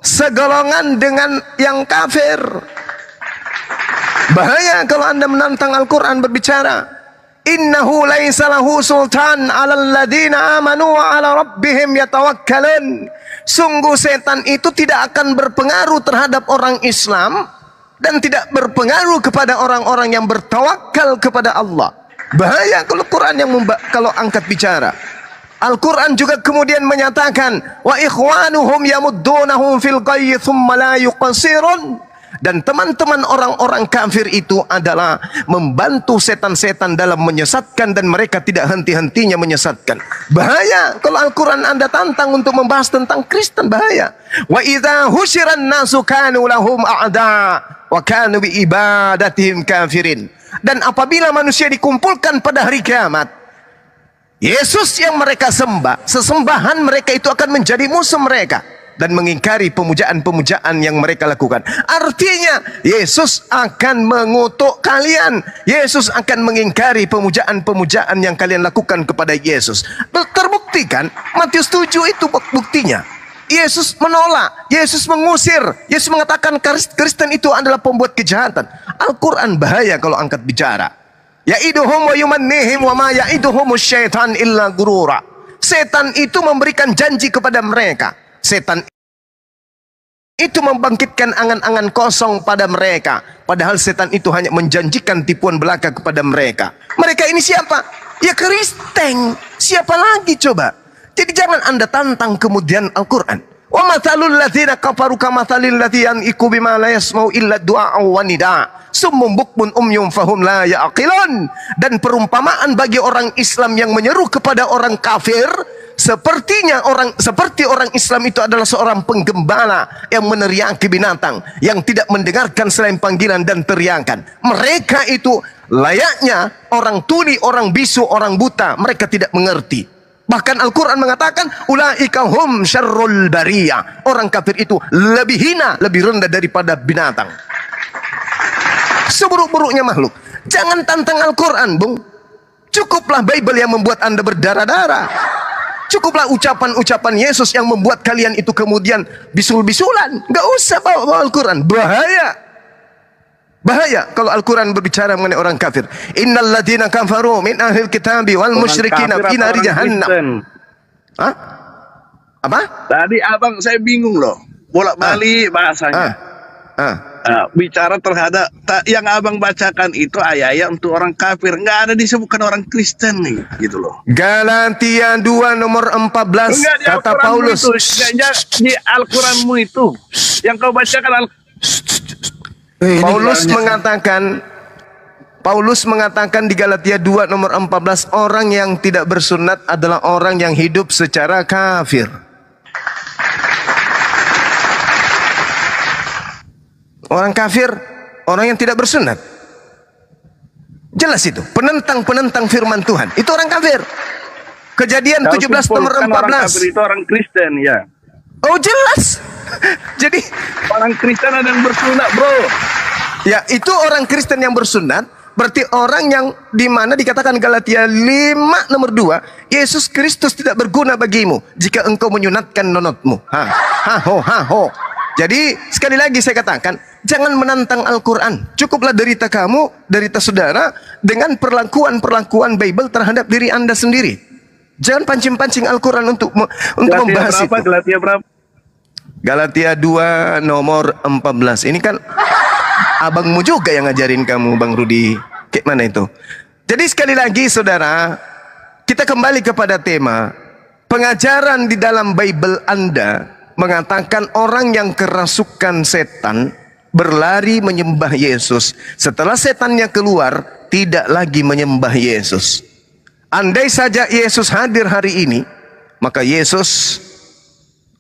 segolongan dengan yang kafir. Bahaya kalau Anda menantang Al-Quran berbicara. Innahu laisa lahu sultan 'alal ladzina amanu wa 'ala rabbihim yatawakkalun. Sungguh setan itu tidak akan berpengaruh terhadap orang Islam dan tidak berpengaruh kepada orang-orang yang bertawakal kepada Allah. Bahaya kalau Quran yang kalau angkat bicara. Al-Quran juga kemudian menyatakan wa ikhwanuhum yamuddunahum fil ghayyi thumma la yuqsirun. Dan teman-teman orang-orang kafir itu adalah membantu setan-setan dalam menyesatkan, dan mereka tidak henti-hentinya menyesatkan. Bahaya kalau Al-Quran Anda tantang untuk membahas tentang Kristen, bahaya. Wa idza husyiran nasu kanu lahum a'da wa kanu bi ibadatihim kafirin. Dan apabila manusia dikumpulkan pada hari kiamat, Yesus yang mereka sembah, sesembahan mereka itu akan menjadi musuh mereka dan mengingkari pemujaan-pemujaan yang mereka lakukan. Artinya Yesus akan mengutuk kalian. Yesus akan mengingkari pemujaan-pemujaan yang kalian lakukan kepada Yesus. Terbuktikan Matius 7 itu buktinya. Yesus menolak, Yesus mengusir, Yesus mengatakan Kristen itu adalah pembuat kejahatan. Al-Quran bahaya kalau angkat bicara. Ya'iduhum wa yumannihim wa ma ya'iduhumus syaitan illa gurura. Setan itu memberikan janji kepada mereka. Setan itu membangkitkan angan-angan kosong pada mereka. Padahal setan itu hanya menjanjikan tipuan belaka kepada mereka. Mereka ini siapa? Ya Kristen. Siapa lagi coba? Jadi jangan Anda tantang kemudian Al-Quran. Wa mathalul ladzina kafaru kamathalil ladzi yan'iqu bima la yasma'u illa du'a wa nida. Summum bukmun umyum fahum la ya'qilun. Dan perumpamaan bagi orang Islam yang menyeru kepada orang kafir, seperti orang Islam itu adalah seorang penggembala yang meneriaki binatang, yang tidak mendengarkan selain panggilan dan teriakan. Mereka itu layaknya orang tuli, orang bisu, orang buta. Mereka tidak mengerti. Bahkan Al-Quran mengatakan ulaika hum syarrul bariyah. Orang kafir itu lebih hina, lebih rendah daripada binatang. Seburuk-buruknya makhluk. Jangan tantang Al-Quran, Bung. Cukuplah Bible yang membuat Anda berdarah-darah. Cukuplah ucapan-ucapan Yesus yang membuat kalian itu kemudian bisul-bisulan. Gak usah bawa Al-Quran. Bahaya. Bahaya kalau Al-Quran berbicara mengenai orang kafir. Innal ladzina kafaru min ahlil kitabi wal musyrikina fi nari jahannam. Hah? Apa? Tadi abang saya bingung loh. Bolak-balik bahasanya. Bicara terhadap yang abang bacakan itu ayat-ayat untuk orang kafir, nggak ada disebutkan orang Kristen nih, gitu loh. Galatia 2 nomor 14 kata Paulus itu, di Al-Quranmu itu yang kau bacakan Paulus mengatakan di Galatia 2 nomor 14, orang yang tidak bersunat adalah orang yang hidup secara kafir. Orang kafir, orang yang tidak bersunat. Jelas itu, penentang-penentang firman Tuhan. Itu orang kafir. Kejadian 17 nomor 14. Orang kafir itu orang Kristen, ya. Oh jelas. Jadi Orang Kristen ada yang bersunat, bro. ya itu orang Kristen yang bersunat, berarti orang yang dimana dikatakan Galatia 5 nomor 2, Yesus Kristus tidak berguna bagimu jika engkau menyunatkan nonotmu. Ha ho. Jadi sekali lagi saya katakan, jangan menantang Al-Quran. Cukuplah derita kamu, derita saudara, dengan perlakuan-perlakuan Bible terhadap diri Anda sendiri. Jangan pancing-pancing Al-Quran untuk membahas itu. Galatia berapa? Galatia 2 nomor 14. Ini kan abangmu juga yang ngajarin kamu, Bang Rudi. Kayak mana itu? Jadi sekali lagi saudara, kita kembali kepada tema. Pengajaran di dalam Bible Anda mengatakan orang yang kerasukan setan berlari menyembah Yesus. Setelah setannya keluar, tidak lagi menyembah Yesus. Andai saja Yesus hadir hari ini, maka Yesus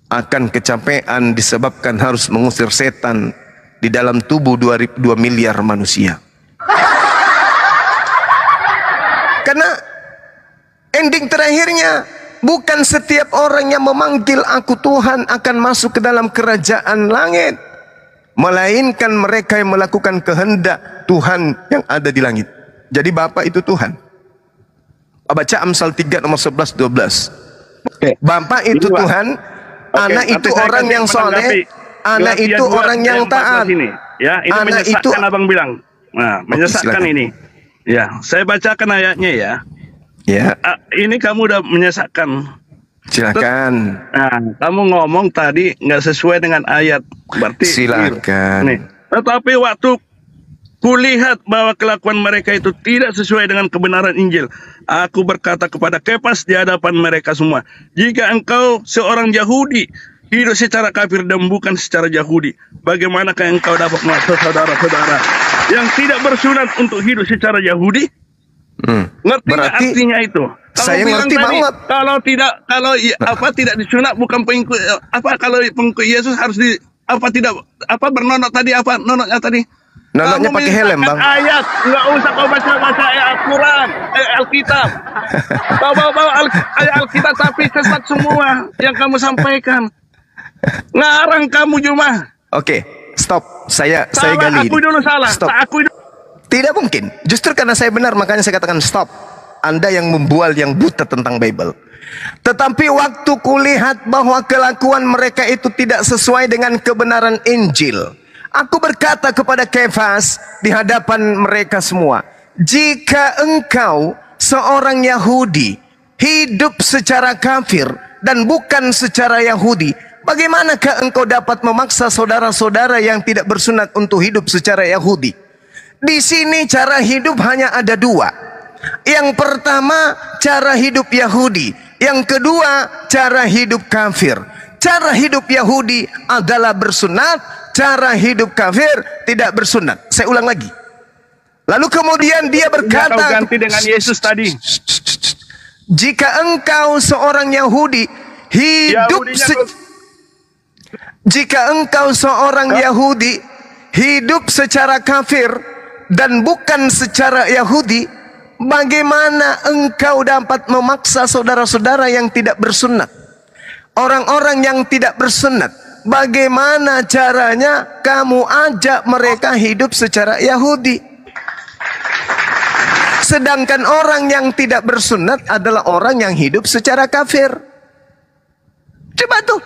akan kecapean disebabkan harus mengusir setan di dalam tubuh 2 miliar manusia. Karena ending terakhirnya bukan setiap orang yang memanggil aku Tuhan akan masuk ke dalam kerajaan langit, melainkan mereka yang melakukan kehendak Tuhan yang ada di langit. Jadi Bapa itu Tuhan. Baca Amsal 3 nomor 11-12. Bapa itu Tuhan, anak itu orang yang soleh, anak itu orang yang taat. Ya, ini anak menyesatkan itu abang bilang. Nah, menyesatkan ini. Ya, saya bacakan ayatnya ya. Ya, Ini kamu udah menyesatkan. silakan. Nah, kamu ngomong tadi nggak sesuai dengan ayat. Berarti Silakan. nih. Tetapi waktu kulihat bahwa kelakuan mereka itu tidak sesuai dengan kebenaran Injil, aku berkata kepada Kefas di hadapan mereka semua, jika engkau seorang Yahudi hidup secara kafir dan bukan secara Yahudi, bagaimanakah engkau dapat memaksa saudara-saudara yang tidak bersunat untuk hidup secara Yahudi? Ngerti nggak Berarti artinya itu? saya bilang ngerti banget. Kalau tidak disunat bukan pengikut, kalau pengikut Yesus harus bernonok tadi, nonoknya tadi? Nonoknya Kamu pakai helm, Bang. Ayat, nggak usah kau baca ayat Al-Quran, Alkitab. Kau bawa ayat Alkitab tapi sesat semua yang kamu sampaikan. Ngarang kamu cuma. Oke, stop. Saya Salah, gali. aku dulu salah. Stop. Aku dulu. Tidak mungkin. Justru karena saya benar, makanya saya katakan stop. Anda yang membual, yang buta tentang Bible. Tetapi waktu kulihat bahwa kelakuan mereka itu tidak sesuai dengan kebenaran Injil, aku berkata kepada Kefas di hadapan mereka semua, jika engkau seorang Yahudi hidup secara kafir dan bukan secara Yahudi, bagaimanakah engkau dapat memaksa saudara-saudara yang tidak bersunat untuk hidup secara Yahudi? Di sini cara hidup hanya ada 2. Yang pertama cara hidup Yahudi, yang kedua cara hidup kafir. Cara hidup Yahudi adalah bersunat, cara hidup kafir tidak bersunat. Saya ulang lagi. Lalu kemudian dia berkata, Kau ganti dengan Yesus tadi. jika engkau seorang Yahudi hidup jika engkau seorang Yahudi hidup secara kafir dan bukan secara Yahudi, bagaimana engkau dapat memaksa saudara-saudara yang tidak bersunat? Orang-orang yang tidak bersunat, bagaimana caranya kamu ajak mereka hidup secara Yahudi? Sedangkan orang yang tidak bersunat adalah orang yang hidup secara kafir. Coba tuh,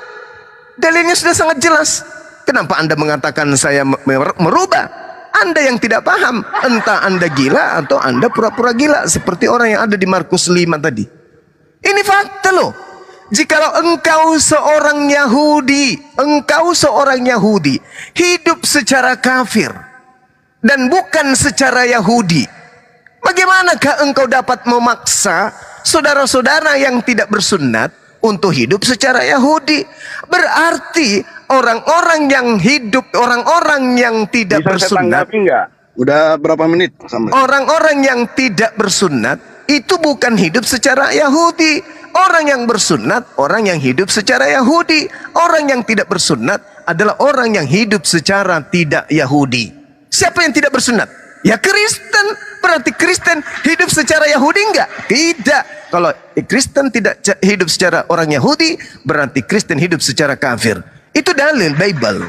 dalilnya sudah sangat jelas. Kenapa Anda mengatakan saya merubah? Anda yang tidak paham, entah Anda gila atau Anda pura-pura gila, seperti orang yang ada di Markus 5 tadi. Ini fakta loh. Jikalau engkau seorang Yahudi hidup secara kafir dan bukan secara Yahudi, bagaimanakah engkau dapat memaksa saudara-saudara yang tidak bersunat untuk hidup secara Yahudi? Berarti orang-orang yang tidak bersunat, udah berapa menit? orang-orang yang tidak bersunat itu bukan hidup secara Yahudi. Orang yang bersunat, orang yang hidup secara Yahudi. Orang yang tidak bersunat adalah orang yang hidup secara tidak Yahudi. Siapa yang tidak bersunat? Ya Kristen. Berarti Kristen hidup secara Yahudi enggak? Tidak. Kalau Kristen tidak hidup secara orang Yahudi, berarti Kristen hidup secara kafir. Itu dalil Bible.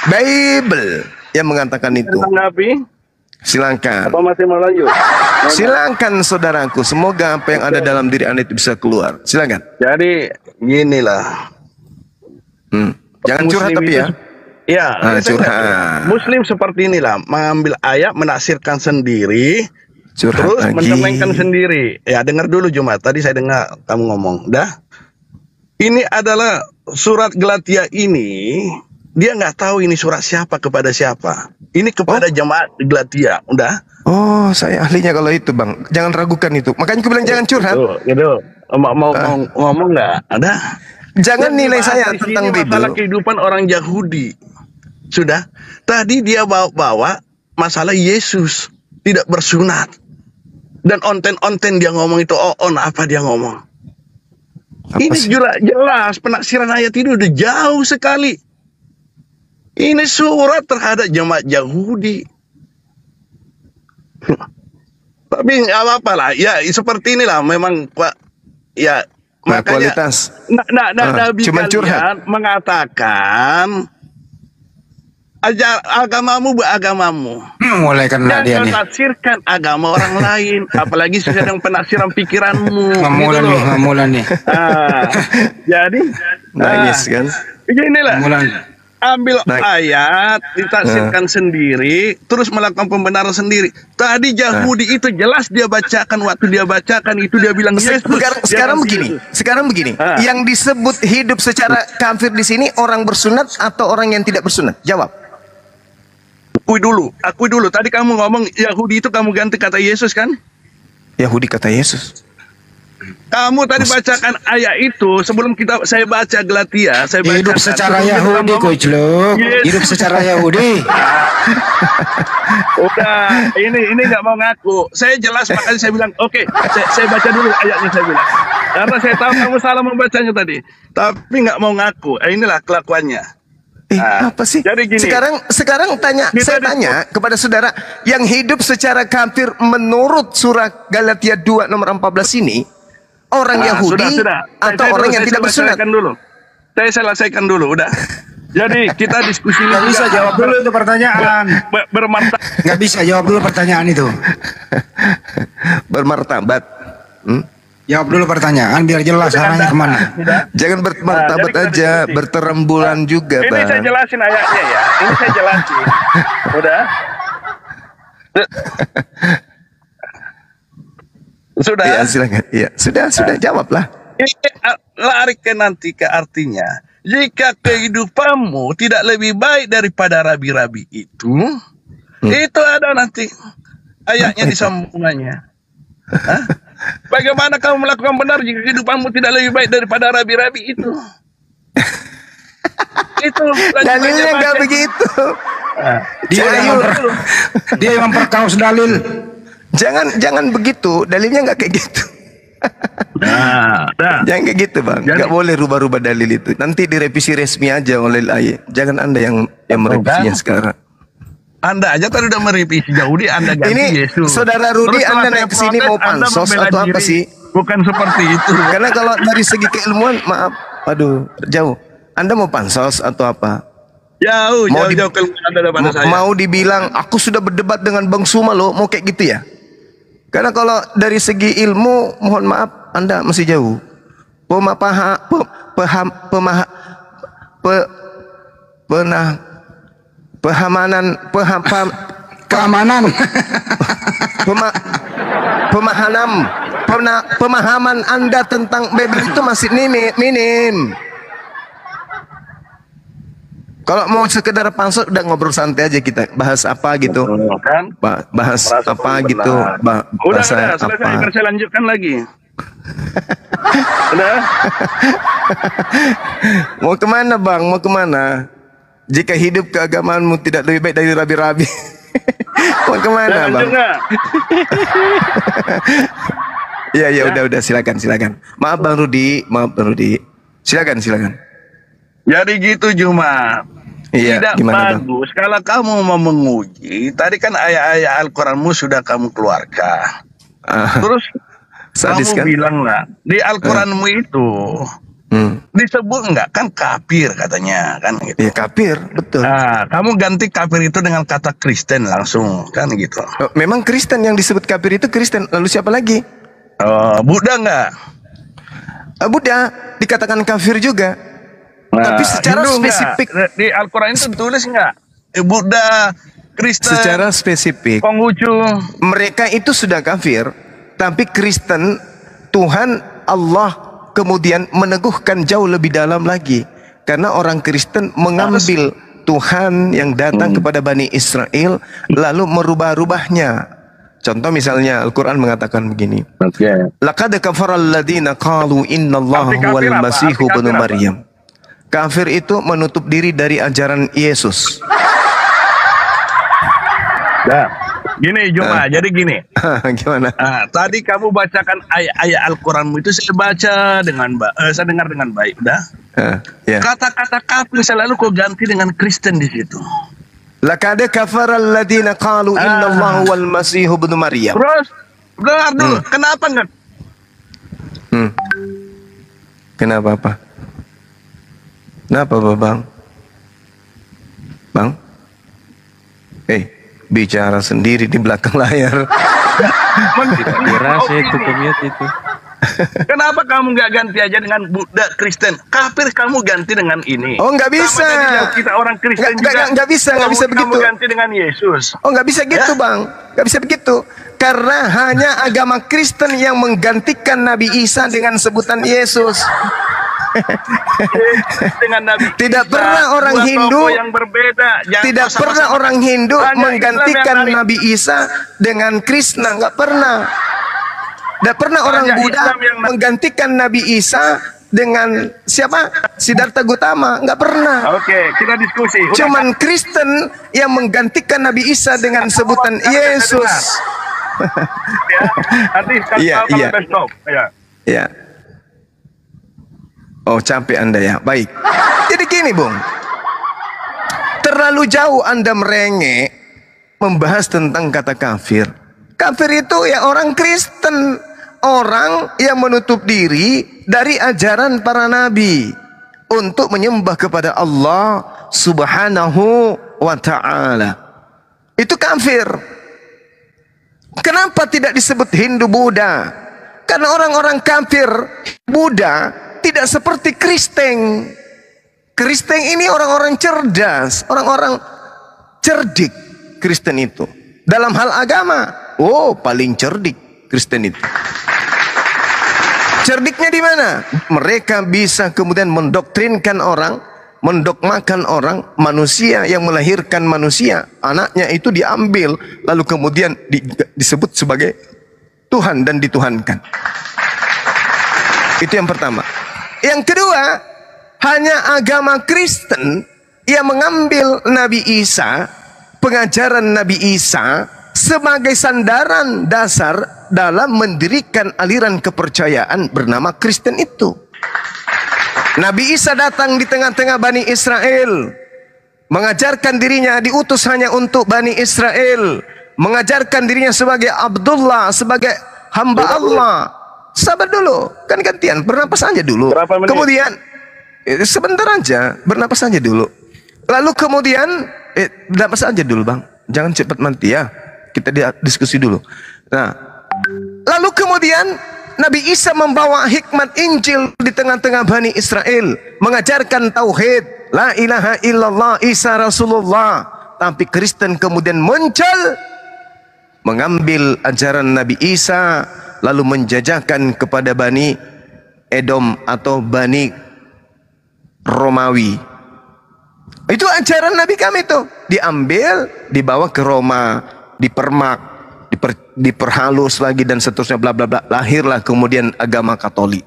Bible yang mengatakan itu. Tanggapi? Silakan. Apa masih mau lanjut? Silakan saudaraku. Semoga apa yang ada dalam diri Anda itu bisa keluar. Silakan. Jadi ginilah. Jangan curhat Muslim tapi itu ya. Ya, curhat. Muslim seperti inilah, mengambil ayat, menafsirkan sendiri, Curhat terus lagi. mencerminkan sendiri. Ya, dengar dulu Jumat. Tadi saya dengar kamu ngomong. Dah. Ini adalah surat Galatia ini, dia nggak tahu ini surat siapa kepada siapa. Ini kepada jemaat Galatia. Udah. Oh, saya ahlinya kalau itu, Bang. Jangan ragukan itu. Makanya aku bilang jangan curhat. Gitu. Mau ngomong nggak? Ada. Jangan nilai saya Di sini tentang masalah Bible. kehidupan orang Yahudi. Sudah. Tadi dia bawa masalah Yesus tidak bersunat. Dan onten-onten dia ngomong itu, apa dia ngomong. Apa Ini sih? jelas penafsiran ayat itu udah jauh sekali. Ini surat terhadap jemaat Yahudi. Tapi nggak apa-apa lah. Ya seperti inilah memang Pak. Ya Nah, makanya kualitas. Nabi Cuman kalian curhat. mengatakan ajar agamamu beragamamu. Mulai kena dia Jangan nih. tafsirkan agama orang lain, apalagi sedang penafsiran pikiranmu. Ngemulan gitu nih, loh. ngemulan nih. Jadi Nangis kan? beginilah. Ngemulan. Ambil Nah. ayat, ditafsirkan sendiri, terus melakukan pembenaran sendiri. Tadi Yahudi itu jelas dia bacakan, waktu dia bacakan itu dia bilang Yesus. Sekarang Dia begini. Yesus. Sekarang begini. Ah. Yang disebut hidup secara kafir di sini orang bersunat atau orang yang tidak bersunat? Jawab. Akui dulu. Tadi kamu ngomong Yahudi itu kamu ganti kata Yesus kan? Yahudi kata Yesus. Kamu tadi bacakan ayat itu sebelum saya baca Galatia, saya baca Hidup secara Yahudi, Kojluk. Yes. Hidup secara Yahudi. Udah, ini nggak mau ngaku. Saya jelas makanya saya bilang, oke, saya baca dulu ayatnya saya bilang. Karena saya tahu kamu salah membacanya tadi, tapi nggak mau ngaku. Inilah kelakuannya. Apa sih? Jadi gini. Sekarang saya tanya kepada saudara yang hidup secara kafir menurut surah Galatia 2 nomor 14 ini orang Yahudi atau orang yang tidak bersunat? Saya selesaikan dulu, udah. Jadi kita diskusi ini Nggak bisa jawab dulu itu pertanyaan. bermartabat. Nggak bisa jawab dulu pertanyaan itu. Bermartabat. Jawab dulu pertanyaan biar jelas arahnya kemana. Jangan bermartabat Jadi kita aja, diskusi. berterembulan juga, Ini saya Bang. jelasin ayatnya ya. Ini saya jelasin. Udah. Sudah. Iya, silakan. Iya, sudah jawablah. Ini lari ke nanti ke artinya. Jika kehidupanmu tidak lebih baik daripada rabi-rabi itu ada nanti ayatnya di sambungannya. Hah? Bagaimana kamu melakukan benar jika kehidupanmu tidak lebih baik daripada rabi-rabi itu? Itu Dalilnya nggak begitu. Dia yang memperkaos dalil. Jangan begitu. Dalilnya nggak kayak gitu. Nah. Jangan kayak gitu, Bang. Jadi- Nggak boleh rubah-rubah dalil itu. Nanti direvisi resmi aja oleh ayat. Jangan Anda yang merevisinya sekarang. Anda aja tadi udah merevisi Yahudi, Anda ganti Ini Yesus. Saudara Rudi, Terus Anda setelah naik saya ke sini mau protes, Anda pansos membela atau apa diri. sih? Bukan seperti itu. Karena kalau dari segi keilmuan, maaf, aduh, jauh. Anda mau pansos atau apa? Jauh Mau keluar Anda daripada saya. Mau dibilang aku sudah berdebat dengan Bang Suma loh, mau kayak gitu ya? Karena kalau dari segi ilmu, mohon maaf, Anda masih jauh. Keamanan. Pemahaman Anda tentang Bible itu masih minim. Kalau mau sekedar pansos udah ngobrol santai aja kita, bahas apa gitu. Kan? Bahas Merasa apa benar. gitu, Udah, bahasa selesai. apa. Biar saya lanjutkan lagi. Udah. Mau kemana, Bang? Mau kemana? Jika hidup keagamaanmu tidak lebih baik dari rabi-rabi. Mau kemana, Bang? Lanjut nggak? Ya, udah, silakan. Maaf Bang Rudi. Silakan. Jadi gitu Jumat. Iya, Tidak gimana, Bang? bagus kalau kamu mau menguji. Tadi kan ayat-ayat Al-Quranmu sudah kamu keluarkan. Ah, Terus sadis kamu kan? bilang lah di Al-Quranmu itu Disebut enggak kan kafir katanya kan gitu. Ya kafir, betul. Nah, kamu ganti kafir itu dengan kata Kristen langsung kan gitu. Oh, memang Kristen yang disebut kafir itu Kristen. Lalu siapa lagi? Buddha enggak? Buddha dikatakan kafir juga. Nah, Tapi secara Hindu spesifik, enggak? Di Al-Quran itu tulis enggak? Buddha, Kristen, secara spesifik, Konghucu. mereka itu sudah kafir. Tapi Kristen, Tuhan Allah kemudian meneguhkan jauh lebih dalam lagi. Karena orang Kristen mengambil Tuhan yang datang kepada Bani Israel lalu merubah-rubahnya. Contoh misalnya Al-Quran mengatakan begini. Laqad kafaral ladina qalu innallaha Arti kafir huwal apa? masihu Arti kafir ibnu apa? Maryam. Kafir itu menutup diri dari ajaran Yesus. Nah, gini Juma, jadi gini. Gimana? Tadi kamu bacakan ayat-ayat Al-Quranmu itu saya baca dengan saya dengar dengan baik, udah. Ya. Kata-kata kafir selalu kau ganti dengan Kristen di situ. Laqad kafaral ladina qalu innallaha huwal masihu ibnu Maryam. Terus, dengar dulu, kenapa enggak? Kenapa apa? Kenapa Bang? Bang? Bicara sendiri di belakang layar. Kira saya itu commute itu. Kenapa kamu nggak ganti aja dengan Buddha Kristen? Kafir kamu ganti dengan ini. Oh, nggak bisa. Sama tadi yang kita orang Kristen Nggak bisa begitu. Kamu ganti dengan Yesus. Oh, nggak bisa gitu, Bang. Nggak bisa begitu. Karena hanya agama Kristen yang menggantikan Nabi Isa dengan sebutan Yesus. Dengan Nabi Tidak Isa, pernah orang dua Hindu tokoh yang berbeda. Jangan Tidak sama-sama. pernah orang Hindu Hanya menggantikan Islam yang Nabi Isa dengan Krishna. Nggak pernah. Tidak pernah orang Hanya Buddha Islam yang- menggantikan Nabi Isa dengan siapa? Siddhartha Gautama. Nggak pernah. Oke, kita diskusi. Udah, Cuman Kristen yang menggantikan Nabi Isa dengan sebutan Yesus. ya. Nanti Iya, iya. stop. Ya. Ya. Oh, capek Anda ya. Baik. Jadi gini, Bung. Terlalu jauh Anda merengek membahas tentang kata kafir. Kafir itu ya orang Kristen, orang yang menutup diri dari ajaran para nabi untuk menyembah kepada Allah Subhanahu wa taala. Itu kafir. Kenapa tidak disebut Hindu Buddha? Karena orang-orang kafir Buddha tidak seperti Kristen. Kristen ini orang-orang cerdas, orang-orang cerdik. Kristen itu dalam hal agama, paling cerdik Kristen itu. Cerdiknya di mana? Mereka bisa kemudian mendoktrinkan orang, mendogmakan orang, manusia yang melahirkan manusia, anaknya itu diambil lalu kemudian disebut sebagai Tuhan dan dituhankan. Itu yang pertama. Yang kedua, hanya agama Kristen yang mengambil Nabi Isa, pengajaran Nabi Isa sebagai sandaran dasar dalam mendirikan aliran kepercayaan bernama Kristen itu. Nabi Isa datang di tengah-tengah Bani Israel, mengajarkan dirinya diutus hanya untuk Bani Israel, mengajarkan dirinya sebagai Abdullah, sebagai hamba Allah. Sabar dulu, kan gantian, bernapas aja dulu. Berapa menit? Kemudian sebentar aja, bernapas aja dulu. Lalu kemudian bernapas aja dulu, Bang. Jangan cepat mati ya. Kita diskusi dulu. Nah, lalu kemudian Nabi Isa membawa hikmat Injil di tengah-tengah Bani Israel, mengajarkan tauhid, la ilaha illallah, Isa Rasulullah. Tapi Kristen kemudian muncul mengambil ajaran Nabi Isa lalu menjajahkan kepada Bani Edom atau Bani Romawi. Itu ajaran Nabi kami itu diambil, dibawa ke Roma, dipermak, diperhalus lagi dan seterusnya, bla bla bla. Lahirlah kemudian agama Katolik.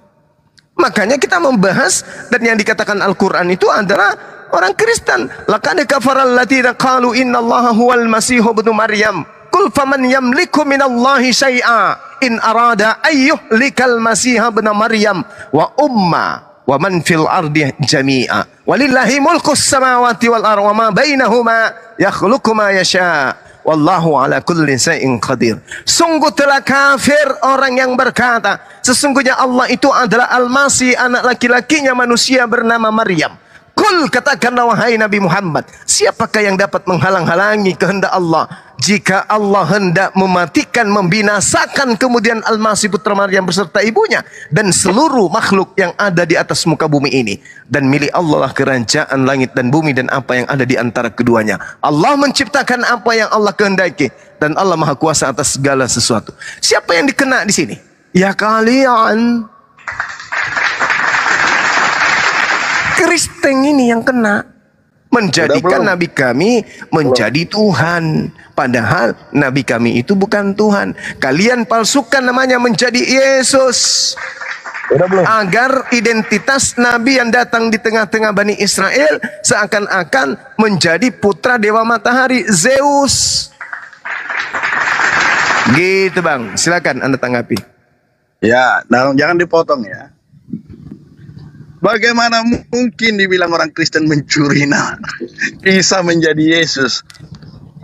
Makanya kita membahas, dan yang dikatakan Al-Quran itu adalah orang Kristen. Laqad kafaral ladzina qalu innallaha huwal masihu ibnu Maryam. Qul faman yamliku minallahi syai'a in arada ayyuhlikal masiha ibnu Maryam wa umma wa man fil ardi jami'a walillahi mulkus samawati wal ardi wa ma bainahuma yakhluqu ma yasha wallahu ala kulli syai'in qadir. Sungguh telah kafir orang yang berkata, sesungguhnya Allah itu adalah Al-Masih, anak laki-lakinya manusia bernama Maryam. Kul, katakanlah wahai Nabi Muhammad, siapakah yang dapat menghalang-halangi kehendak Allah? Jika Allah hendak mematikan, membinasakan kemudian Al-Masih putra Maryam beserta ibunya dan seluruh makhluk yang ada di atas muka bumi ini. Dan milik Allah lah kerajaan langit dan bumi dan apa yang ada di antara keduanya. Allah menciptakan apa yang Allah kehendaki dan Allah Maha Kuasa atas segala sesuatu. Siapa yang dikena di sini? Ya kalian. Kristen ini yang kena. Menjadikan Nabi kami menjadi Tuhan. Padahal Nabi kami itu bukan Tuhan. Kalian palsukan namanya menjadi Yesus. Agar identitas Nabi yang datang di tengah-tengah Bani Israel seakan-akan menjadi putra dewa matahari, Zeus. Gitu bang, silakan Anda tanggapi. Ya, nah, jangan dipotong ya. Bagaimana mungkin dibilang orang Kristen mencuri nama Isa menjadi Yesus?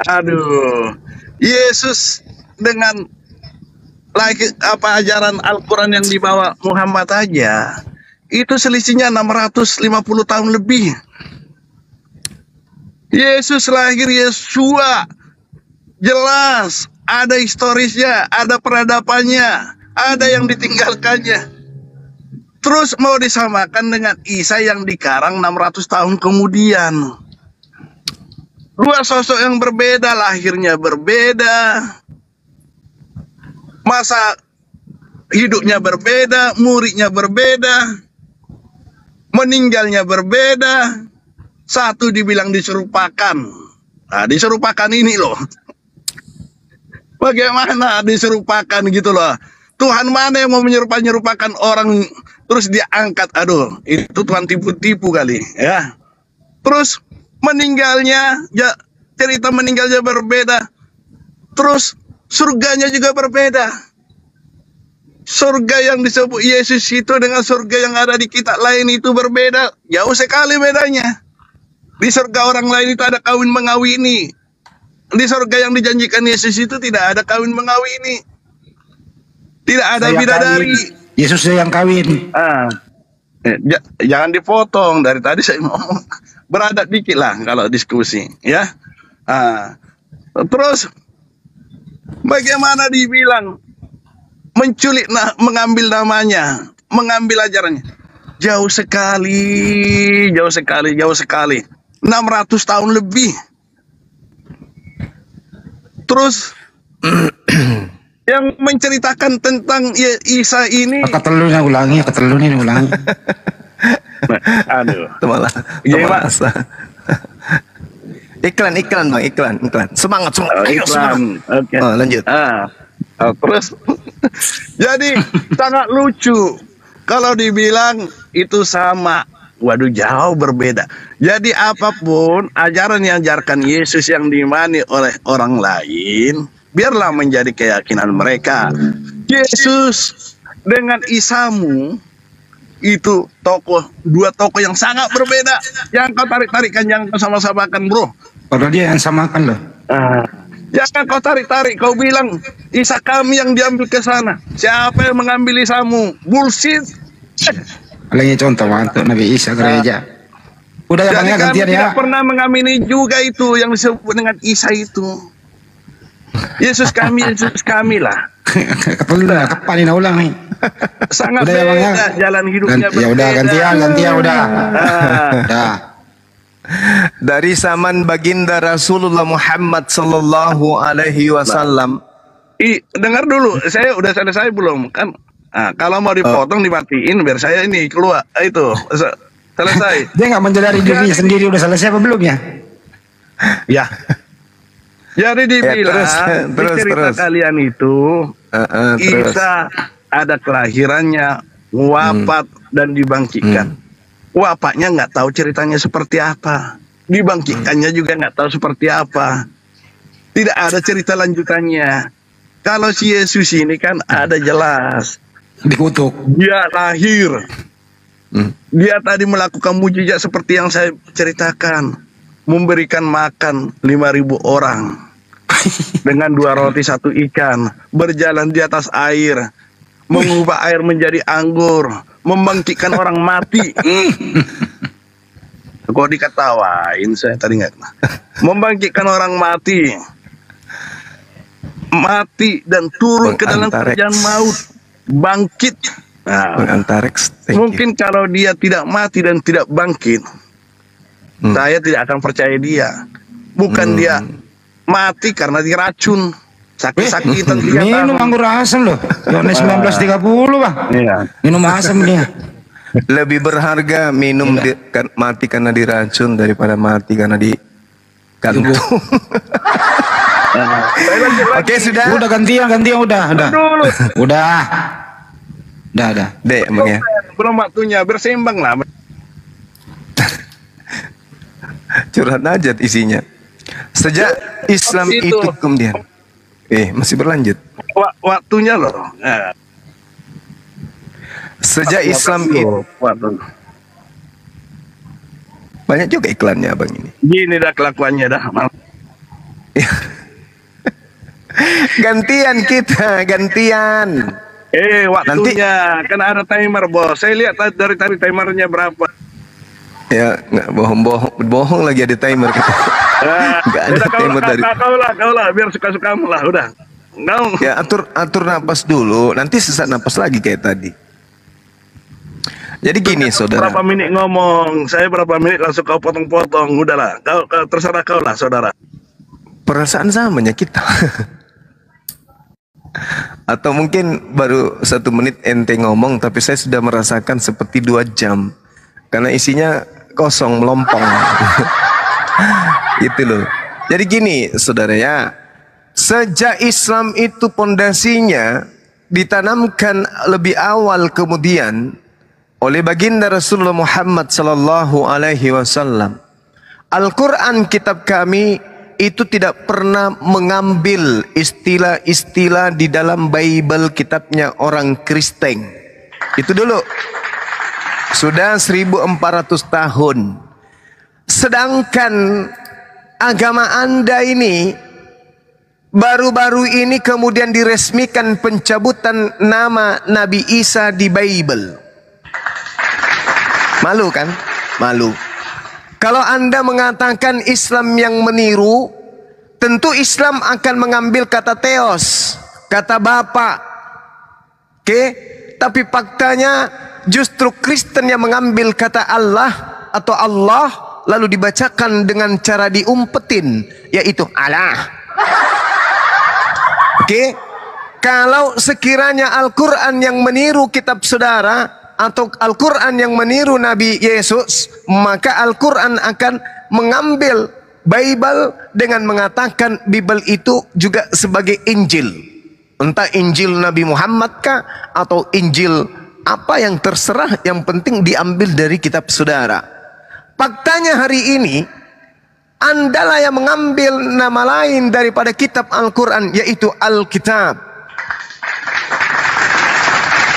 Aduh, Yesus dengan ajaran Al-Quran yang dibawa Muhammad aja, itu selisihnya 650 tahun lebih. Yesus lahir Yesua, jelas ada historisnya, ada peradabannya, ada yang ditinggalkannya. Terus mau disamakan dengan Isa yang dikarang 600 tahun kemudian. Dua sosok yang berbeda, lahirnya berbeda, masa hidupnya berbeda, muridnya berbeda, meninggalnya berbeda. Satu dibilang diserupakan. Nah, diserupakan ini loh. Bagaimana diserupakan gitu loh. Tuhan mana yang mau menyerupakan orang terus diangkat? Aduh, itu Tuhan tipu-tipu kali ya. Terus meninggalnya, ya, cerita meninggalnya berbeda. Terus surganya juga berbeda. Surga yang disebut Yesus itu dengan surga yang ada di kitab lain itu berbeda. Jauh sekali bedanya. Di surga orang lain itu ada kawin mengawini. Di surga yang dijanjikan Yesus itu tidak ada kawin mengawini. Tidak ada bidadari. Yesus yang kawin. Jangan dipotong, dari tadi saya ngomong. Beradab dikit lah kalau diskusi, ya. Terus bagaimana dibilang menculik, mengambil namanya, mengambil ajarannya? Jauh sekali, jauh sekali, jauh sekali. 600 tahun lebih. Terus yang menceritakan tentang Isa ini, Ketelunya ulangi. aduh, Malah iklan bang, iklan. Semangat. iklan. Oke. Lanjut. Terus jadi sangat lucu kalau dibilang itu sama. Waduh, jauh berbeda. Jadi apapun ajaran yang diajarkan Yesus yang dimani oleh orang lain, biarlah menjadi keyakinan mereka. Yesus dengan Isamu itu dua tokoh yang sangat berbeda. Yang kau tarik-tarikan, yang kau sama-samakan, bro. Padahal dia yang samakan loh. Jangan kau tarik-tarik, kau bilang Isa kami yang diambil ke sana. Siapa yang mengambil Isamu? Bullshit. Lagi contoh untuk Nabi Isa gereja. Udah ya bang, ya gantian ya. Tidak pernah mengamini juga itu yang disebut dengan Isa itu. Yesus kami lah. Kapan ini ulang nih? Sangat udah beda, ya, bang, jalan hidupnya berbeda. Ya udah gantian udah. Udah. Dari zaman baginda Rasulullah Muhammad sallallahu alaihi wasallam. Dengar dulu, saya udah selesai belum? Kan kalau mau dipotong dimatiin biar saya ini keluar. Itu selesai. Dia nggak menjadari dirinya sendiri udah selesai apa belum ya? Ya. Jadi dibilang di cerita kalian itu Isa ada kelahirannya, wafat dan dibangkitkan. Wafatnya nggak tahu ceritanya seperti apa, dibangkitkannya juga nggak tahu seperti apa. Tidak ada cerita lanjutannya. Kalau si Yesus ini kan ada jelas. Dikutuk. Dia lahir. Dia tadi melakukan mujizat seperti yang saya ceritakan, memberikan makan 5.000 orang. dengan 2 roti 1 ikan, berjalan di atas air, mengubah air menjadi anggur, membangkitkan orang mati. Kok diketawain saya tadi nggak? Membangkitkan orang mati, dan turun ke dalam kerjaan maut, bangkit. Nah, Antarex, mungkin kalau dia tidak mati dan tidak bangkit, saya tidak akan percaya dia. Bukan dia mati karena diracun, sakit-sakitan 3 tahun. Minum anggur asam loh. Yohanes 19:30 Bang. Iya. Minum asam dia. lebih berharga minum mati karena diracun daripada mati karena digantung. Oke, sudah. Udah gantian udah. Udah. Dek, emang ya. Belum waktunya, berseimbang lah. Curhat aja isinya. Sejak Islam itu kemudian. Masih berlanjut. Waktunya loh. Nah. Sejak Islam itu. Banyak juga iklannya abang ini. Gini dah kelakuannya dah. Gantian kita, gantian. Waktunya kan ada timer bos. Saya lihat dari tadi timernya berapa. Ya nggak bohong lagi ada timer kita. Nggak ada timer dari. Kau lah biar suka-sukamu lah udah. Ya atur napas dulu. Nanti sesak napas lagi kayak tadi. Jadi gini saudara. Berapa menit ngomong? Saya berapa menit langsung kau potong-potong. Udahlah. Kau terserah kau lah saudara. Perasaan samanya kita. Atau mungkin baru 1 menit ente ngomong, tapi saya sudah merasakan seperti 2 jam. Karena isinya kosong, melompong. Gitu loh. Jadi gini saudara ya. Sejak Islam itu pondasinya ditanamkan lebih awal kemudian oleh baginda Rasulullah Muhammad sallallahu alaihi wasallam. Al-Quran kitab kami itu tidak pernah mengambil istilah-istilah di dalam Bible kitabnya orang Kristen. Itu dulu. Sudah 1400 tahun. Sedangkan agama Anda ini baru-baru ini kemudian diresmikan pencabutan nama Nabi Isa di Bible. Malu kan? Malu. Kalau Anda mengatakan Islam yang meniru, tentu Islam akan mengambil kata theos, kata Bapa. Oke? Tapi faktanya justru Kristen yang mengambil kata Allah atau Allah lalu dibacakan dengan cara diumpetin, yaitu Allah. Oke? Kalau sekiranya Al-Quran yang meniru kitab saudara atau Al-Quran yang meniru Nabi Yesus, maka Al-Quran akan mengambil Bible dengan mengatakan Bible itu juga sebagai Injil. Entah Injil Nabi Muhammad kah atau Injil apa yang terserah, yang penting diambil dari kitab saudara. Faktanya hari ini Anda lah yang mengambil nama lain daripada kitab Al-Quran, yaitu Alkitab.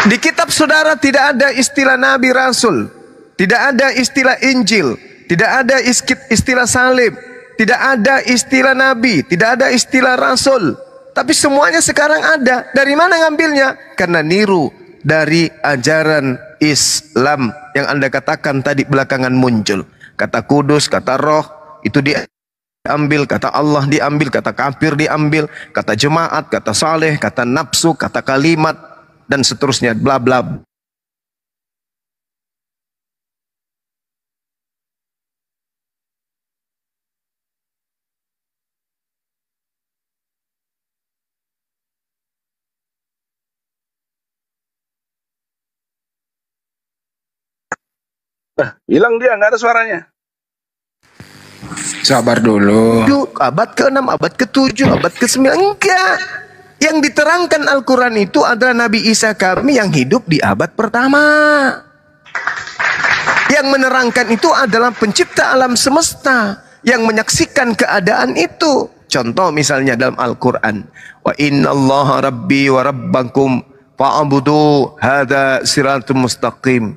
Di kitab saudara tidak ada istilah Nabi Rasul, tidak ada istilah Injil, tidak ada istilah salib, tidak ada istilah Nabi, tidak ada istilah Rasul. Tapi semuanya sekarang ada. Dari mana ngambilnya? Karena niru dari ajaran Islam yang Anda katakan tadi belakangan muncul. Kata kudus, kata roh, itu diambil, kata Allah diambil, kata kafir diambil, kata jemaat, kata saleh, kata nafsu, kata kalimat, dan seterusnya, bla bla. Hilang dia, nggak ada suaranya. Sabar dulu. Abad ke-6, abad ke-7, abad ke-9, enggak. Yang diterangkan Al-Quran itu adalah Nabi Isa kami yang hidup di abad pertama. Yang menerangkan itu adalah pencipta alam semesta yang menyaksikan keadaan itu. Contoh misalnya dalam Al-Quran, wa innallaha rabbi wa rabbakum fa'budu hadza siratum mustaqim.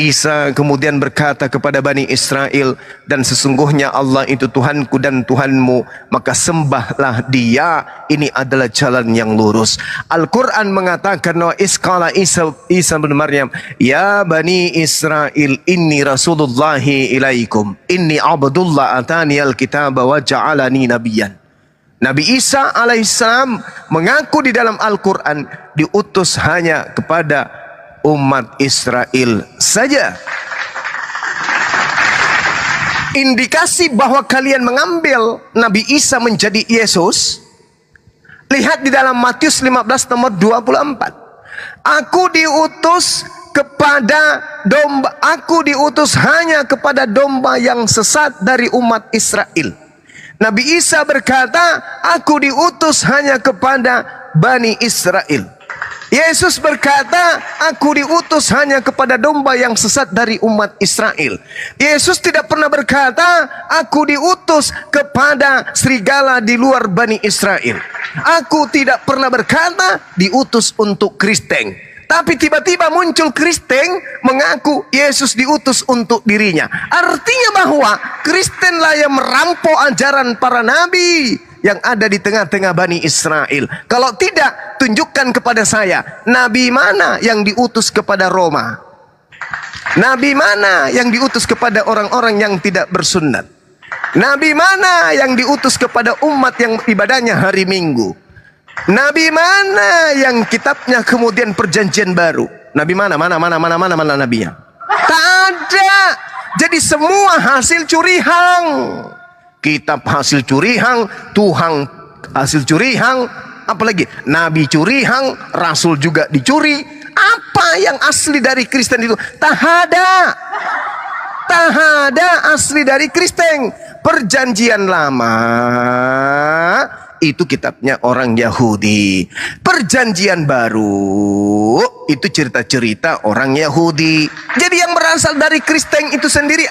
Isa kemudian berkata kepada Bani Israel, dan sesungguhnya Allah itu Tuhanku dan Tuhanmu, maka sembahlah Dia, ini adalah jalan yang lurus. Al-Quran mengatakan, wa isqala Isa bin Maryam, ya Bani Israel, inni rasulullahi ilaikum, inni abdullah atani al-kitaba wa ja'alani nabiyan. Nabi Isa alaihissalam mengaku di dalam Al-Quran diutus hanya kepada umat Israel saja. Indikasi bahwa kalian mengambil Nabi Isa menjadi Yesus, lihat di dalam Matius 15 nomor 24. Aku diutus kepada domba, aku diutus hanya kepada domba yang sesat dari umat Israel. Nabi Isa berkata, aku diutus hanya kepada Bani Israel. Yesus berkata, aku diutus hanya kepada domba yang sesat dari umat Israel. Yesus tidak pernah berkata, aku diutus kepada serigala di luar Bani Israel. Aku tidak pernah berkata diutus untuk Kristen. Tapi tiba-tiba muncul Kristen mengaku Yesus diutus untuk dirinya. Artinya bahwa Kristenlah yang merampok ajaran para nabi yang ada di tengah-tengah Bani Israel. Kalau tidak, tunjukkan kepada saya, nabi mana yang diutus kepada Roma? Nabi mana yang diutus kepada orang-orang yang tidak bersunat? Nabi mana yang diutus kepada umat yang ibadahnya hari Minggu? Nabi mana yang kitabnya kemudian perjanjian baru? Nabi mana nabinya? Tak ada. Jadi semua hasil curihan. Kitab hasil curihan, Tuhan hasil curihan, apalagi Nabi curihan, Rasul juga dicuri. Apa yang asli dari Kristen itu? Tak ada. Tak ada asli dari Kristen. Perjanjian lama itu kitabnya orang Yahudi. Perjanjian baru itu cerita-cerita orang Yahudi. Jadi yang berasal dari Kristen itu sendiri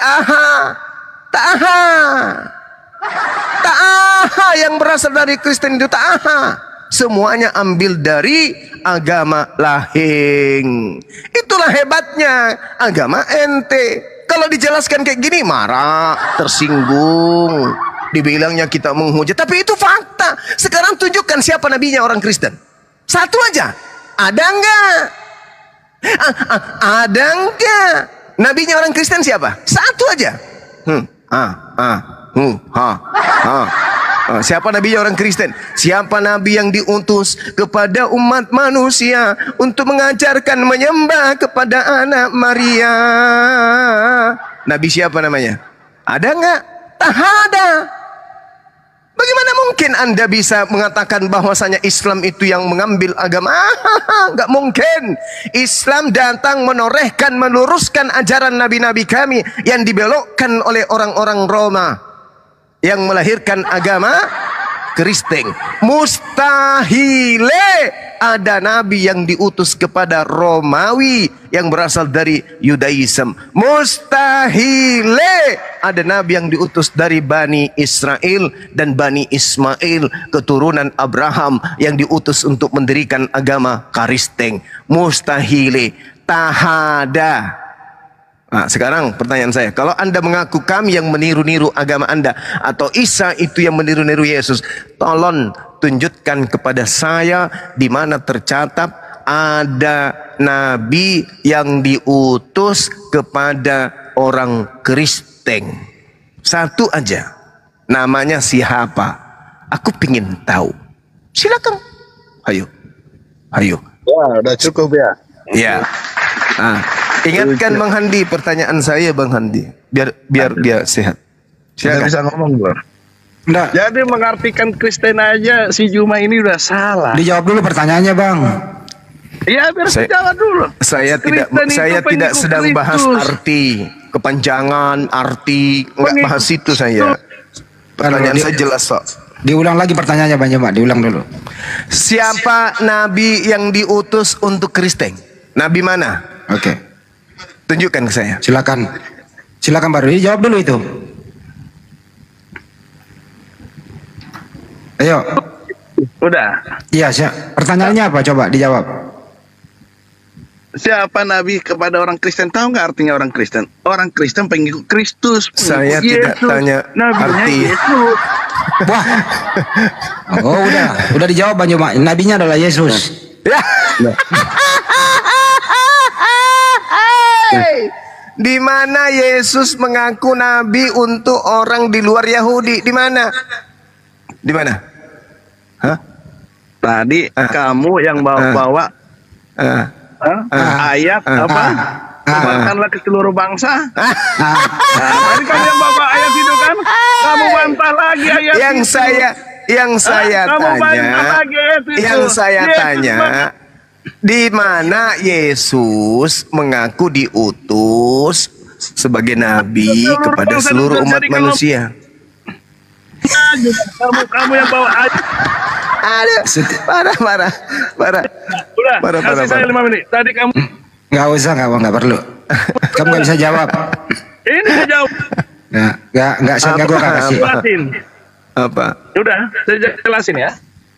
tak yang berasal dari Kristen itu tak semuanya ambil dari agama lahing. Itulah hebatnya agama ente. Kalau dijelaskan kayak gini marah, tersinggung, dibilangnya kita menghujat. Tapi itu fakta. Sekarang tunjukkan siapa nabinya orang Kristen. Satu aja. Ada enggak? Ada enggak? Nabinya orang Kristen siapa? Satu aja. Siapa nabinya orang Kristen? Siapa nabi yang diutus kepada umat manusia untuk mengajarkan menyembah kepada anak Maria? Nabi siapa namanya? Ada enggak? Tak ada. Bagaimana mungkin Anda bisa mengatakan bahwasanya Islam itu yang mengambil agama? Enggak mungkin. Islam datang menorehkan, meluruskan ajaran nabi-nabi kami yang dibelokkan oleh orang-orang Roma yang melahirkan agama Kristen. Mustahile ada nabi yang diutus kepada Romawi yang berasal dari Yudaism. Mustahile ada nabi yang diutus dari Bani Israel dan Bani Ismail, keturunan Abraham yang diutus untuk mendirikan agama Kristen. Mustahile. Tahada. Nah, sekarang pertanyaan saya, kalau Anda mengaku kami yang meniru-niru agama Anda, atau Isa itu yang meniru-niru Yesus, tolong tunjukkan kepada saya di mana tercatat ada nabi yang diutus kepada orang Kristen. Satu aja. Namanya siapa? Aku pingin tahu. Silakan. Ayo. Ya, udah cukup ya. Ya. Ingatkan Bang Handi pertanyaan saya, Bang Handi, biar dia sehat. Tidak bisa ngomong, Bro. Enggak. Jadi mengartikan Kristen aja si Juma ini udah salah. Dijawab dulu pertanyaannya, Bang. Iya, biar jawab dulu. Saya tidak sedang bahas arti, kepanjangan, arti, enggak bahas itu saya. Pertanyaan saya jelas kok. Diulang lagi pertanyaannya, Bang Jemaat, diulang dulu. Siapa nabi yang diutus untuk Kristen? Nabi mana? Oke. Tunjukkan ke saya. Silakan baru dijawab dulu itu. Ayo. Udah. Iya, siap. Pertanyaannya apa? Coba dijawab. Siapa nabi kepada orang Kristen? Tahu nggak artinya orang Kristen? Orang Kristen pengikut Kristus. Saya tidak tanya Nabinya arti. Yesus. Wah. Oh, udah dijawab Bang Juma. Nabinya adalah Yesus. Ya. Di mana Yesus mengaku nabi untuk orang di luar Yahudi? Di mana? Di mana? Hah? Tadi kamu yang bawa-bawa ayat apa? Sebarkanlah ke seluruh bangsa. Tadi kamu yang bawa ayat itu kan? Kamu bantah lagi ayat Yang itu. saya Kamu bantah tanya, lagi ayat itu. yang saya Yesus tanya, di mana Yesus mengaku diutus sebagai nabi kepada seluruh umat manusia? Kamu yang bawa ayat. Ada parah. Udah, Parah. kasih saya 5 menit. Tadi kamu Nggak usah, nggak perlu. Kamu nggak bisa jawab. ini saya jawab. Nggak saya gua kasih. Jelasin. Apa? Udah, saya jelasin ya.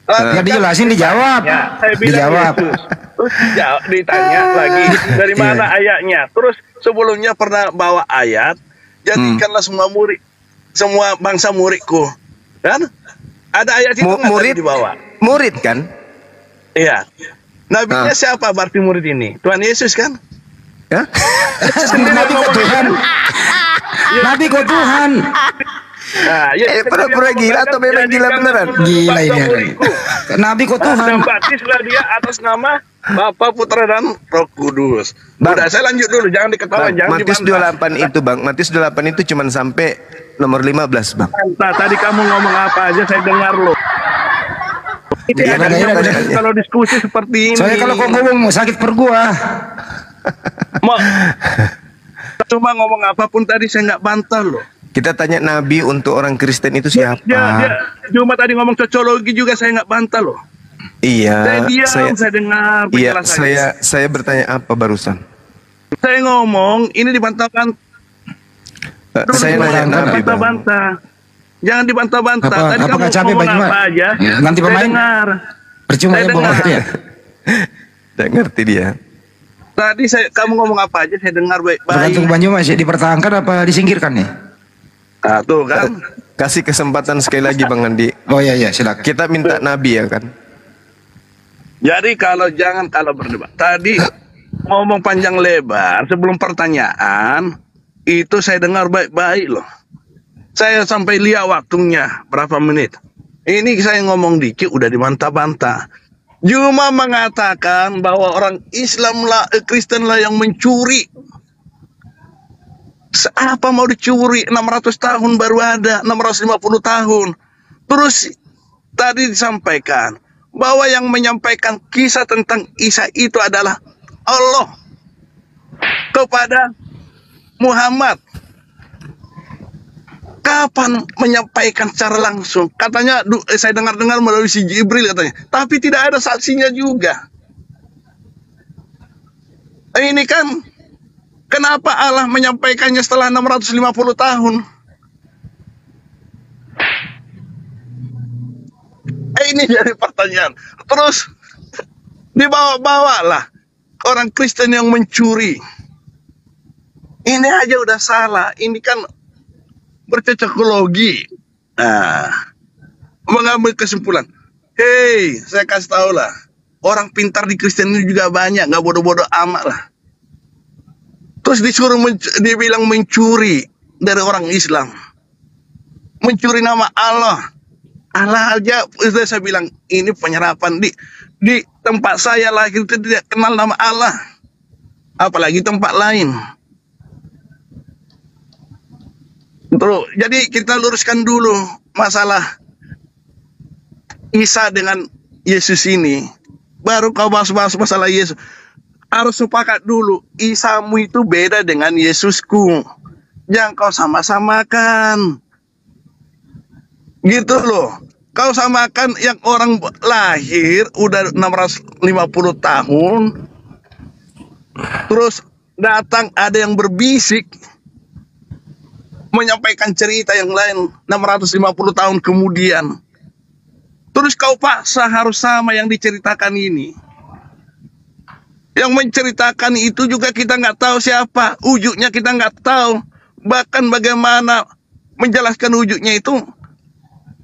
Nggak dijelasin, dijawab. Ya, saya bilang Dijawab. Yesus. Terus ditanya lagi dari mana ayatnya. Terus sebelumnya pernah bawa ayat, jadikanlah semua bangsa muridku. Kan? Ada ayat itu nggak Murid tadi dibawa? Murid kan? Iya. Nabinya siapa berarti murid ini? Tuhan Yesus kan? Ya? Nabi kok Tuhan. Nabi kok Tuhan. Nah, pura-pura gila atau memang gila beneran? Gila ini orang. Nabi kok Tuhan. Dan baptislah dia atas nama Bapa, Putra dan Roh Kudus. Bang. Udah, saya lanjut dulu, jangan diketahui, jangan Matius dibantah. 28 itu Bang, Matius 28 itu cuman sampai nomor 15 Bang. Nah, tadi kamu ngomong apa aja saya dengar loh. Ini Iya, ada iya, banyak iya. kalau diskusi seperti ini. Soalnya kalau kau ngomong sakit perut gua. Cuma ngomong apapun tadi saya nggak bantah loh. Kita tanya nabi untuk orang Kristen itu Dia siapa? cuma tadi ngomong cocologi juga saya nggak bantah loh. Iya, Saya diam, saya dengar iya, penjelasannya. saya bertanya apa barusan? Saya ngomong ini dibantahkan. Saya nanya nabi Bang. Bantah-bantah. Jangan dibantah-bantah. Apa- Tadi apa kamu nggak capek, ngomong Bang Jumat? apa aja. Ya, ganti saya pemain. dengar. Percuma Saya ya bohong dengar. ya. Tidak ngerti dia. Tadi kamu ngomong apa aja saya dengar baik-baik. Tergantung Banyu masih dipertahankan apa disingkirkan nih? Nah, tuh kan. Kasih kesempatan sekali lagi Bang Andi. Oh iya silakan. Kita minta nabi ya kan? Jadi kalau berdebat. Tadi ngomong panjang lebar sebelum pertanyaan itu saya dengar baik-baik loh. Saya sampai lihat waktunya berapa menit. Ini saya ngomong dikit udah dibantah-bantah. Cuma mengatakan bahwa orang Islam lah, Kristen lah yang mencuri. Apa mau dicuri? 600 tahun baru ada, 650 tahun. Terus tadi disampaikan bahwa yang menyampaikan kisah tentang Isa itu adalah Allah kepada Muhammad. Kapan menyampaikan secara langsung? Katanya saya dengar-dengar melalui si Jibril katanya. Tapi tidak ada saksinya juga. Ini kan kenapa Allah menyampaikannya setelah 650 tahun? Ini jadi pertanyaan. Terus dibawa-bawalah orang Kristen yang mencuri. Ini aja udah salah. Ini kan bercocokologi. Nah, mengambil kesimpulan. Hei, saya kasih tahu lah. Orang pintar di Kristen ini juga banyak, nggak bodoh-bodoh amat lah. Terus disuruh dibilang mencuri dari orang Islam. Mencuri nama Allah. Allah aja, saya bilang ini penyerapan di tempat saya lahir itu tidak kenal nama Allah. Apalagi tempat lain. Terus, jadi kita luruskan dulu masalah Isa dengan Yesus ini. Baru kau bahas masalah Yesus. Harus sepakat dulu, Isamu itu beda dengan Yesusku. Jangan kau sama-samakan. Gitu loh. Kau samakan yang orang lahir udah 650 tahun. Terus datang ada yang berbisik menyampaikan cerita yang lain 650 tahun kemudian. Terus kau paksa harus sama yang diceritakan ini. Yang menceritakan itu juga kita nggak tahu siapa, wujudnya kita nggak tahu. Bahkan bagaimana menjelaskan wujudnya itu,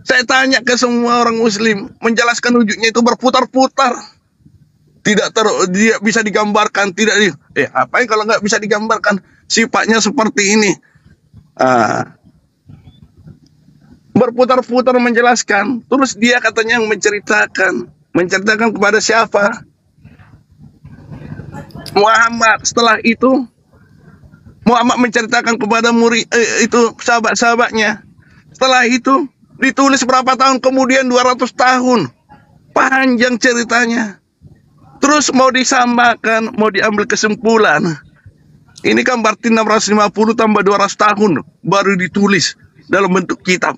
saya tanya ke semua orang Muslim, menjelaskan wujudnya itu berputar-putar. Dia bisa digambarkan, apa yang kalau nggak bisa digambarkan, sifatnya seperti ini. Berputar-putar menjelaskan, terus dia katanya yang menceritakan kepada siapa? Muhammad. Setelah itu Muhammad menceritakan kepada murid itu sahabat-sahabatnya. Setelah itu ditulis berapa tahun kemudian, 200 tahun. Panjang ceritanya. Terus mau disamakan, mau diambil kesimpulan. Ini kan berarti 650 tambah 200 tahun baru ditulis dalam bentuk kitab.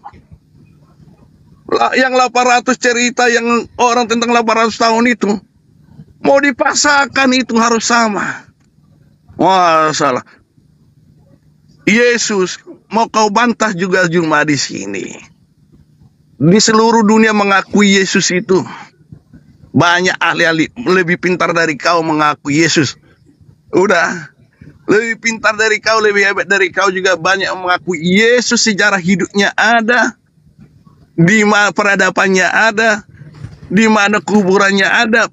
Yang 800 cerita yang orang tentang 800 tahun itu mau dipaksakan itu harus sama. Wah, salah. Yesus mau kau bantah juga cuma di sini. Di seluruh dunia mengakui Yesus itu. Banyak ahli-ahli lebih pintar dari kau mengakui Yesus. Udah. Lebih pintar dari kau, lebih hebat dari kau juga banyak mengakui Yesus. Sejarah hidupnya ada. Di mana peradabannya ada. Di mana kuburannya ada.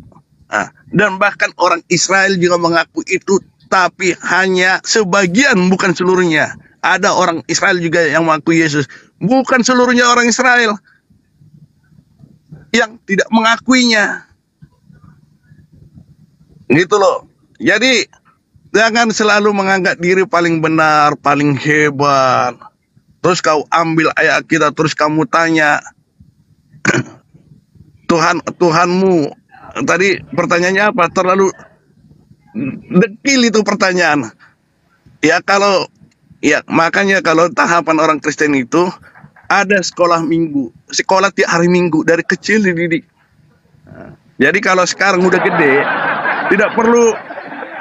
Dan bahkan orang Israel juga mengaku itu, tapi hanya sebagian, bukan seluruhnya. Ada orang Israel juga yang mengaku Yesus, bukan seluruhnya orang Israel yang tidak mengakuinya. Gitu loh. Jadi jangan selalu menganggap diri paling benar, paling hebat. Terus kau ambil ayat kita, terus kamu tanya Tuhanmu. Tadi pertanyaannya apa? Terlalu dekil itu pertanyaan. Makanya kalau tahapan orang Kristen itu ada sekolah minggu, sekolah tiap hari Minggu dari kecil dididik. Jadi kalau sekarang udah gede, tidak perlu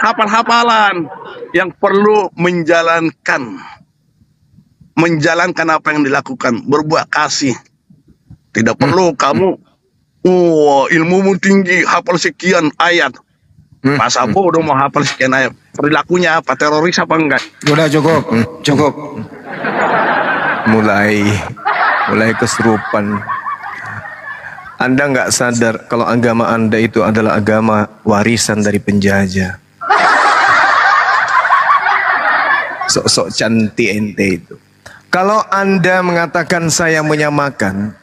hafal-hafalan, yang perlu menjalankan apa yang dilakukan, berbuat kasih. Tidak perlu kamu ilmumu tinggi, hafal sekian ayat. Masa bodoh mau hafal sekian ayat. Perilakunya apa? Teroris apa enggak? Udah cukup. Mulai kesurupan. Anda nggak sadar kalau agama Anda itu adalah agama warisan dari penjajah. Sok-sok cantik ente itu. Kalau Anda mengatakan saya menyamakan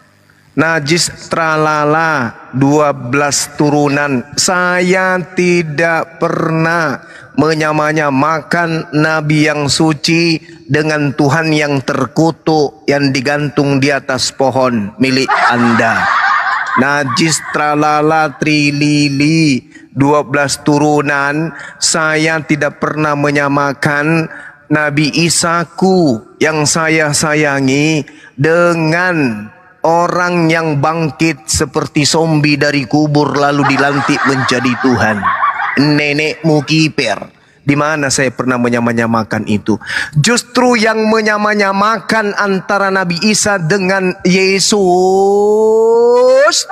najis tralala 12 turunan, saya tidak pernah menyamakan Nabi yang suci dengan Tuhan yang terkutuk yang digantung di atas pohon milik Anda. Najis tralala trilili 12 turunan, saya tidak pernah menyamakan Nabi Isaku yang saya sayangi dengan orang yang bangkit seperti zombie dari kubur lalu dilantik menjadi Tuhan. Nenekmu kiper. Di mana saya pernah menyamakan itu? Justru yang menyamakan antara Nabi Isa dengan Yesus,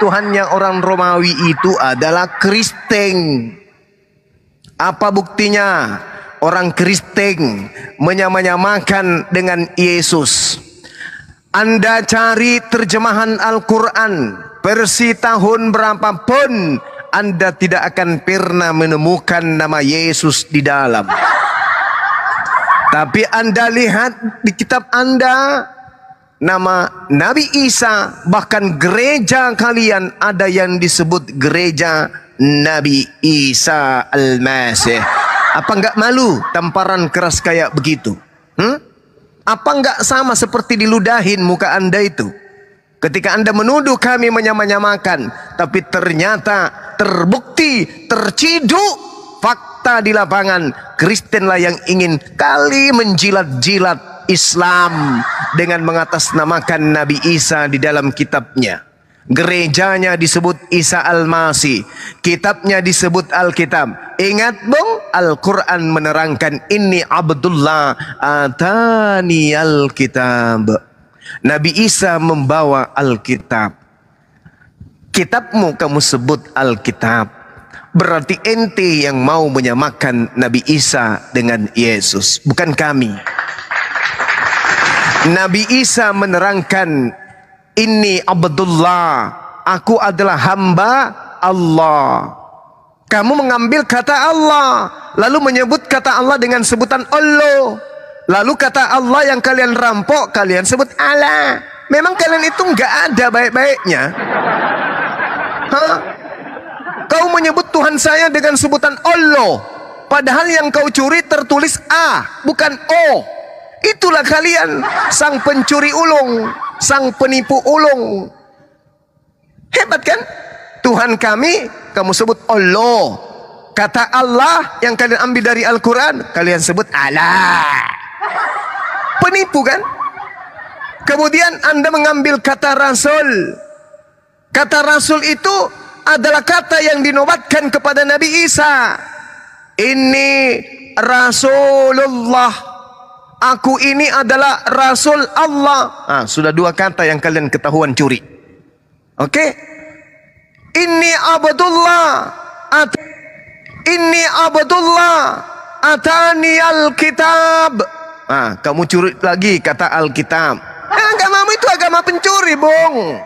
Tuhannya orang Romawi itu adalah Kristen. Apa buktinya? Orang Kristen menyamakan dengan Yesus. Anda cari terjemahan Al-Quran versi tahun berapapun, Anda tidak akan pernah menemukan nama Yesus di dalam. Tapi Anda lihat di kitab Anda nama Nabi Isa, bahkan gereja kalian ada yang disebut gereja Nabi Isa Al-Masih. Apa enggak malu tamparan keras kayak begitu? Apa enggak sama seperti diludahin muka Anda itu? Ketika Anda menuduh kami menyamakan, tapi ternyata terbukti, terciduk fakta di lapangan, Kristenlah yang ingin kali menjilat-jilat Islam dengan mengatasnamakan Nabi Isa di dalam kitabnya. Gerejanya disebut Isa Al-Masih, kitabnya disebut Alkitab. Ingat bung, Al-Quran menerangkan ini Abdullah atani Alkitab. Nabi Isa membawa Alkitab. Kitabmu kamu sebut Alkitab. berarti ente yang mau menyamakan Nabi Isa dengan Yesus, bukan kami. Nabi Isa menerangkan, Inni Abdullah, aku adalah hamba Allah. Kamu mengambil kata Allah, lalu menyebut kata Allah dengan sebutan Allah. Lalu kata Allah yang kalian rampok, kalian sebut Allah. Memang kalian itu nggak ada baik-baiknya. Hah? Kau menyebut Tuhan saya dengan sebutan Allah, padahal yang kau curi tertulis A, bukan O. Itulah kalian, sang pencuri ulung, sang penipu ulung. Hebat kan? Tuhan kami, kamu sebut Allah. Kata Allah yang kalian ambil dari Al-Quran, kalian sebut Allah. Penipu kan? Kemudian Anda mengambil kata Rasul. Kata Rasul itu adalah kata yang dinobatkan kepada Nabi Isa. Ini Rasulullah, aku ini adalah Rasul Allah. Sudah dua kata yang kalian ketahuan curi. Oke? Ini Abdullah, ini Abdullah, atani Alkitab. Kamu curi lagi kata Alkitab. Agamamu itu agama pencuri, Bung.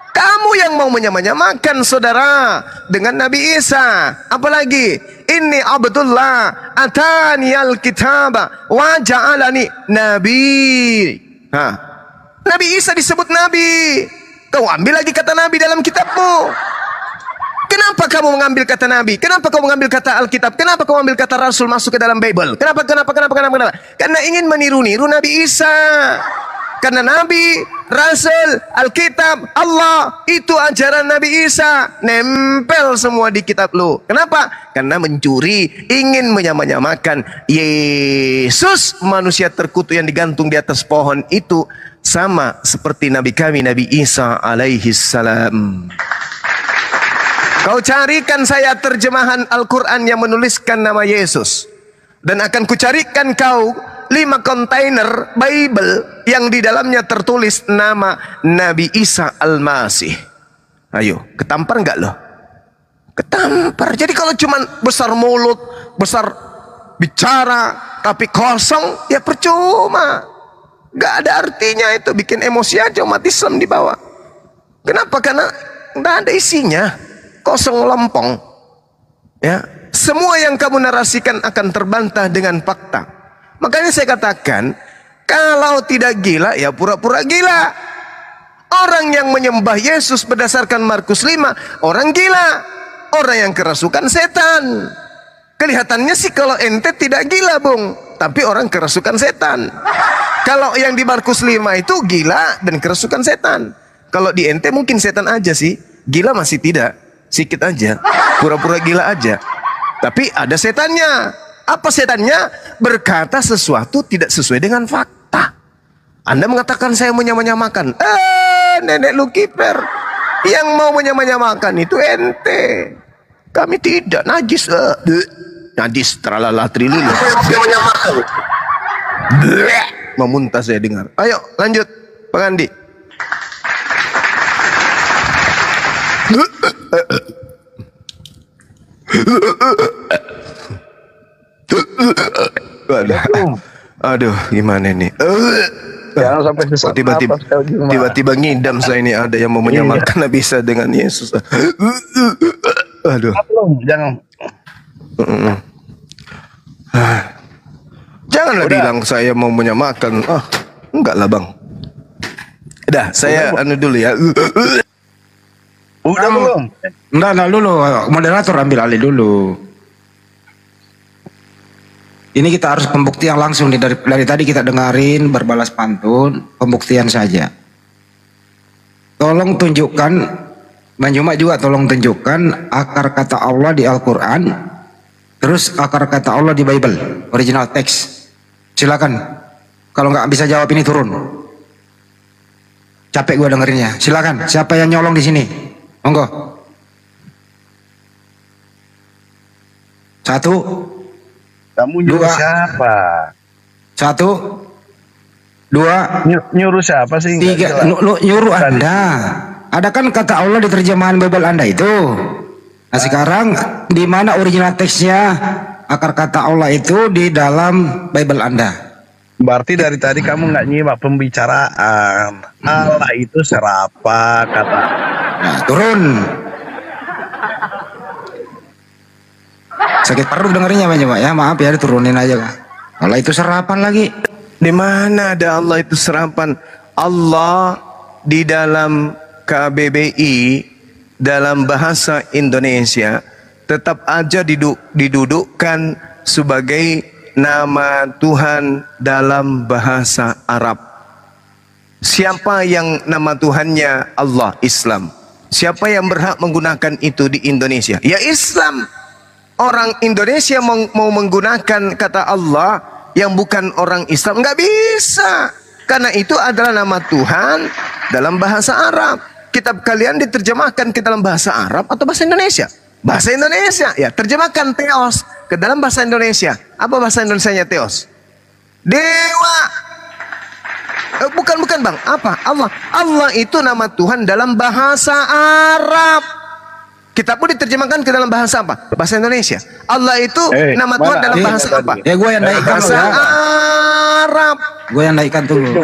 Kamu yang mau menyamakan saudara dengan Nabi Isa. Apalagi Inni Abdullah atani alkitab wa ja'alani nabi. Nabi Isa disebut nabi. Kau ambil lagi kata nabi dalam kitabmu. Kenapa kamu mengambil kata nabi? Kenapa kau mengambil kata Alkitab? Kenapa kau ambil kata Rasul masuk ke dalam Bible? Kenapa? Karena ingin meniru-niru Nabi Isa. Karena Nabi, Rasul, Alkitab, Allah, itu ajaran Nabi Isa. Nempel semua di kitab lu. Kenapa? Karena mencuri, ingin menyamakan Yesus, manusia terkutuk yang digantung di atas pohon itu, sama seperti Nabi kami, Nabi Isa alaihi salam. Kau carikan saya terjemahan Al-Quran yang menuliskan nama Yesus. Dan akan kucarikan kau 5 kontainer Bible yang di dalamnya tertulis nama Nabi Isa Al-Masih. Ayo, ketampar nggak loh? Ketampar. Jadi kalau cuma besar mulut, besar bicara, tapi kosong, ya percuma. Nggak ada artinya itu, bikin emosi aja umat Islam di bawah. Kenapa? Karena nggak ada isinya. Kosong lempong. Ya, semua yang kamu narasikan akan terbantah dengan fakta. Makanya saya katakan, kalau tidak gila ya pura-pura gila. Orang yang menyembah Yesus berdasarkan Markus 5, orang gila. Orang yang kerasukan setan. Kelihatannya sih kalau ente tidak gila, Bung, tapi orang kerasukan setan. Kalau yang di Markus 5 itu gila dan kerasukan setan. Kalau di ente mungkin setan aja sih, gila masih tidak. Sikit aja, pura-pura gila aja. Tapi ada setannya. Apa setannya? Berkata sesuatu tidak sesuai dengan fakta. Anda mengatakan saya menyamakan. Nenek lu kiper. Yang mau menyamakan itu ente. Kami tidak. Najis. Najis tralala trilulu. Memuntah saya dengar. Ayo lanjut, Pak Andi. Aduh, gimana nih? Jangan sampai sesak tiba-tiba ngidam saya ini, ada yang mau menyamakan Nabi Isa dengan Yesus. Aduh. Jangan. Janganlah bilang saya mau menyamakan. Enggak lah, Bang. Dah, saya anu dulu ya. Udah belum? Enggak dulu, moderator ambil alih dulu. Ini kita harus pembuktian langsung nih, dari tadi kita dengarin berbalas pantun, pembuktian saja. Tolong tunjukkan, Manjuma juga tolong tunjukkan akar kata Allah di Al-Quran, terus akar kata Allah di Bible, original text. Silakan. Kalau nggak bisa jawab ini turun. Capek gua dengerinnya. Silakan. Siapa yang nyolong di sini? Monggo. 1. Kamu nyuruh 2. siapa? 1, 2, Nyuruh siapa sih? 3. Nyuruh Anda. Ada kan kata Allah di terjemahan Bible Anda itu. Nah sekarang di mana original teksnya akar kata Allah itu di dalam Bible Anda? Berarti dari tadi kamu nggak nyimak pembicaraan. Allah itu serapa kata. Nah, turun. Sakit perut dengarnya Pak ya. Maaf ya, diturunin aja Kak. Allah itu serapan lagi. Di mana ada Allah itu serapan? Allah di dalam KBBI dalam bahasa Indonesia tetap aja didudukkan sebagai nama Tuhan dalam bahasa Arab. Siapa yang nama Tuhannya Allah, Islam? Siapa yang berhak menggunakan itu di Indonesia? Ya Islam. Orang Indonesia mau menggunakan kata Allah yang bukan orang Islam, nggak bisa. Karena itu adalah nama Tuhan dalam bahasa Arab. Kitab kalian diterjemahkan ke dalam bahasa Arab atau bahasa Indonesia? Bahasa Indonesia. Ya, terjemahkan Theos ke dalam bahasa Indonesia. Apa bahasa Indonesianya Theos? Dewa. Bukan Bang. Apa? Allah. Allah itu nama Tuhan dalam bahasa Arab. Kita pun diterjemahkan ke dalam bahasa apa? Bahasa Indonesia. Allah itu nama Tuhan dalam bahasa apa? Ya gue yang naikkan bahasa Arab. Gue yang naikkan dulu.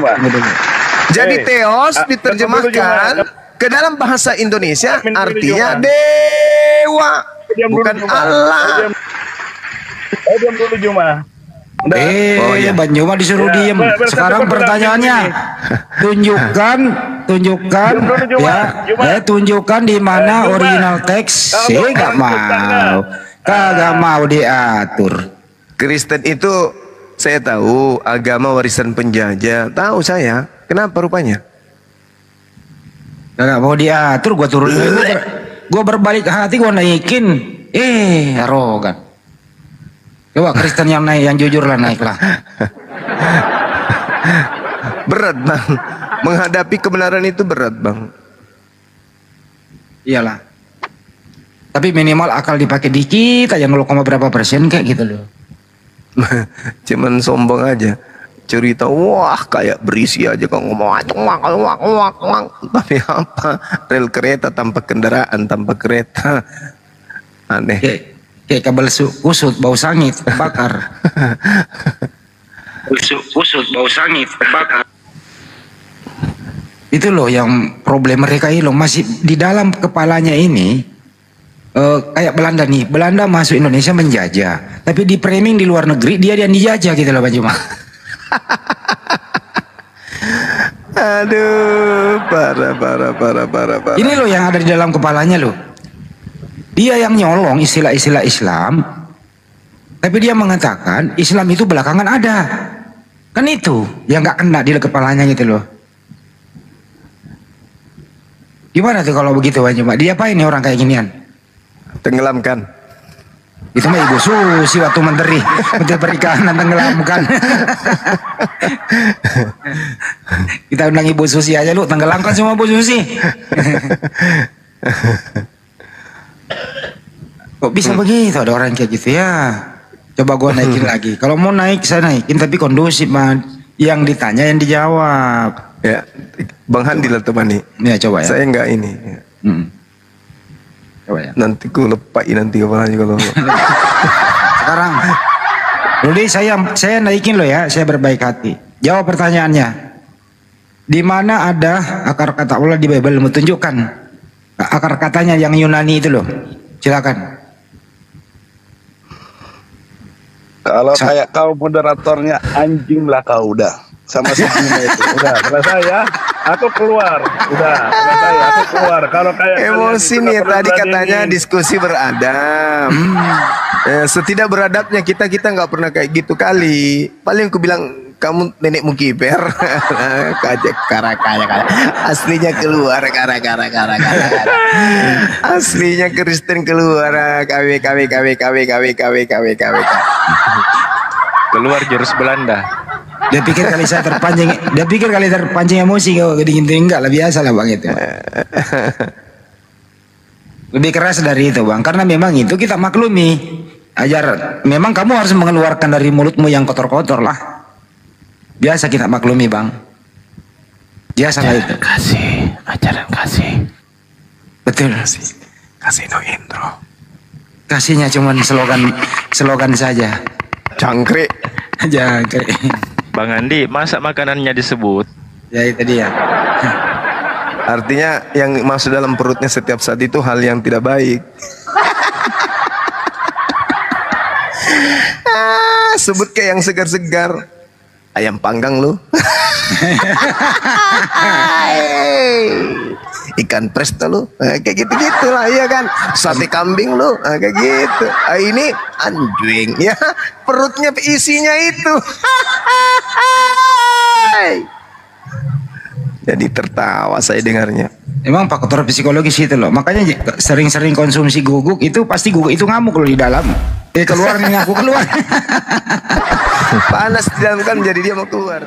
Jadi Theos diterjemahkan ke dalam bahasa Indonesia artinya dewa, bukan Allah. Diam dulu Juma. Bang Juma disuruh diem. Sekarang pertanyaannya, tunjukkan di mana original teks. Saya kagak mau diatur. Kristen itu saya tahu agama warisan penjajah, tahu saya. Kenapa rupanya? Kagak mau diatur, gua turun. Gua berbalik hati, gua naikin. Arogan. Coba Kristen yang naik, yang jujur lah naiklah. Berat Bang, menghadapi kebenaran itu berat Bang. Iyalah. Tapi minimal akal dipakai dikit aja, 0,berapa% kayak gitu loh. Cuman sombong aja. Cerita wah kayak berisi aja kok ngomong tapi apa? Rel kereta tanpa kendaraan, tanpa kereta. Aneh. Kayak kabel kusut bau sangit bakar. Kusut bau sangit bakar. Itu loh yang problem mereka ini loh, masih di dalam kepalanya ini kayak Belanda nih. Belanda masuk Indonesia menjajah, tapi di framing di luar negeri dia yang dijajah gitu loh Pak Juma. Aduh, parah. Ini loh yang ada di dalam kepalanya loh. Dia yang nyolong istilah-istilah Islam, tapi dia mengatakan Islam itu belakangan ada. Kan itu yang nggak kena di kepalanya gitu loh. Gimana tuh kalau begitu Pak Juma? Dia apa ini orang kayak ginian? Tenggelamkan. Itu mah Ibu Susi waktu menteri perikanan tenggelamkan. Kita undang Ibu Susi aja lu, tenggelamkan semua Bu Susi. Kok bisa begitu ada orang kayak gitu ya? Coba gua naikin lagi. Kalau mau naik saya naikin, tapi kondusif Man. Yang ditanya yang dijawab. Ya, Bang Handi lah temani. Ya coba ya. Saya enggak ini. Coba ya. Nanti ku lepai nanti kepalanya kalau. Sekarang Rudi saya naikin lo ya, saya berbaik hati. Jawab pertanyaannya. Di mana ada akar kata Allah di Bible? Mau tunjukkan akar katanya yang Yunani itu loh. Silakan. Kalau kayak kau moderatornya anjing lah kau udah sama segini itu udah selesai ya. Aku keluar, udah selesai aku keluar. Kalau kayak emosi nih tadi katanya diskusi beradab. Setidak beradabnya kita nggak pernah kayak gitu kali. Paling aku bilang kamu nenekmu kiper. Kara. Aslinya keluar kara. Aslinya Kristen keluar. KW. Keluar jurus Belanda. Dia pikir kali terpancing emosi kau dingin enggak lah, biasa lah Bang itu. Lebih keras dari itu Bang, karena memang itu kita maklumi. Memang kamu harus mengeluarkan dari mulutmu yang kotor-kotor lah. Biasa kita maklumi Bang. Biasa lah itu. Ajaran kasih. Betul. Kasih no intro. Kasihnya cuman slogan saja. Cangkrik. Jangkrik. Bang Andi, masa makanannya disebut? Ya itu dia. Artinya yang masuk dalam perutnya setiap saat itu hal yang tidak baik. Sebut kayak yang segar-segar. Ayam panggang lu. Ikan presto lu. Kayak gitu-gitu lah, iya kan. Sate kambing lu. Kayak gitu. Ini anjing ya. Perutnya isinya itu. Jadi tertawa saya dengarnya. Emang faktor psikologis itu loh. Makanya sering-sering konsumsi guguk itu pasti guguk itu ngamuk loh di dalam. Keluar ngaku keluar. Panas di dalam kan jadi dia mau keluar.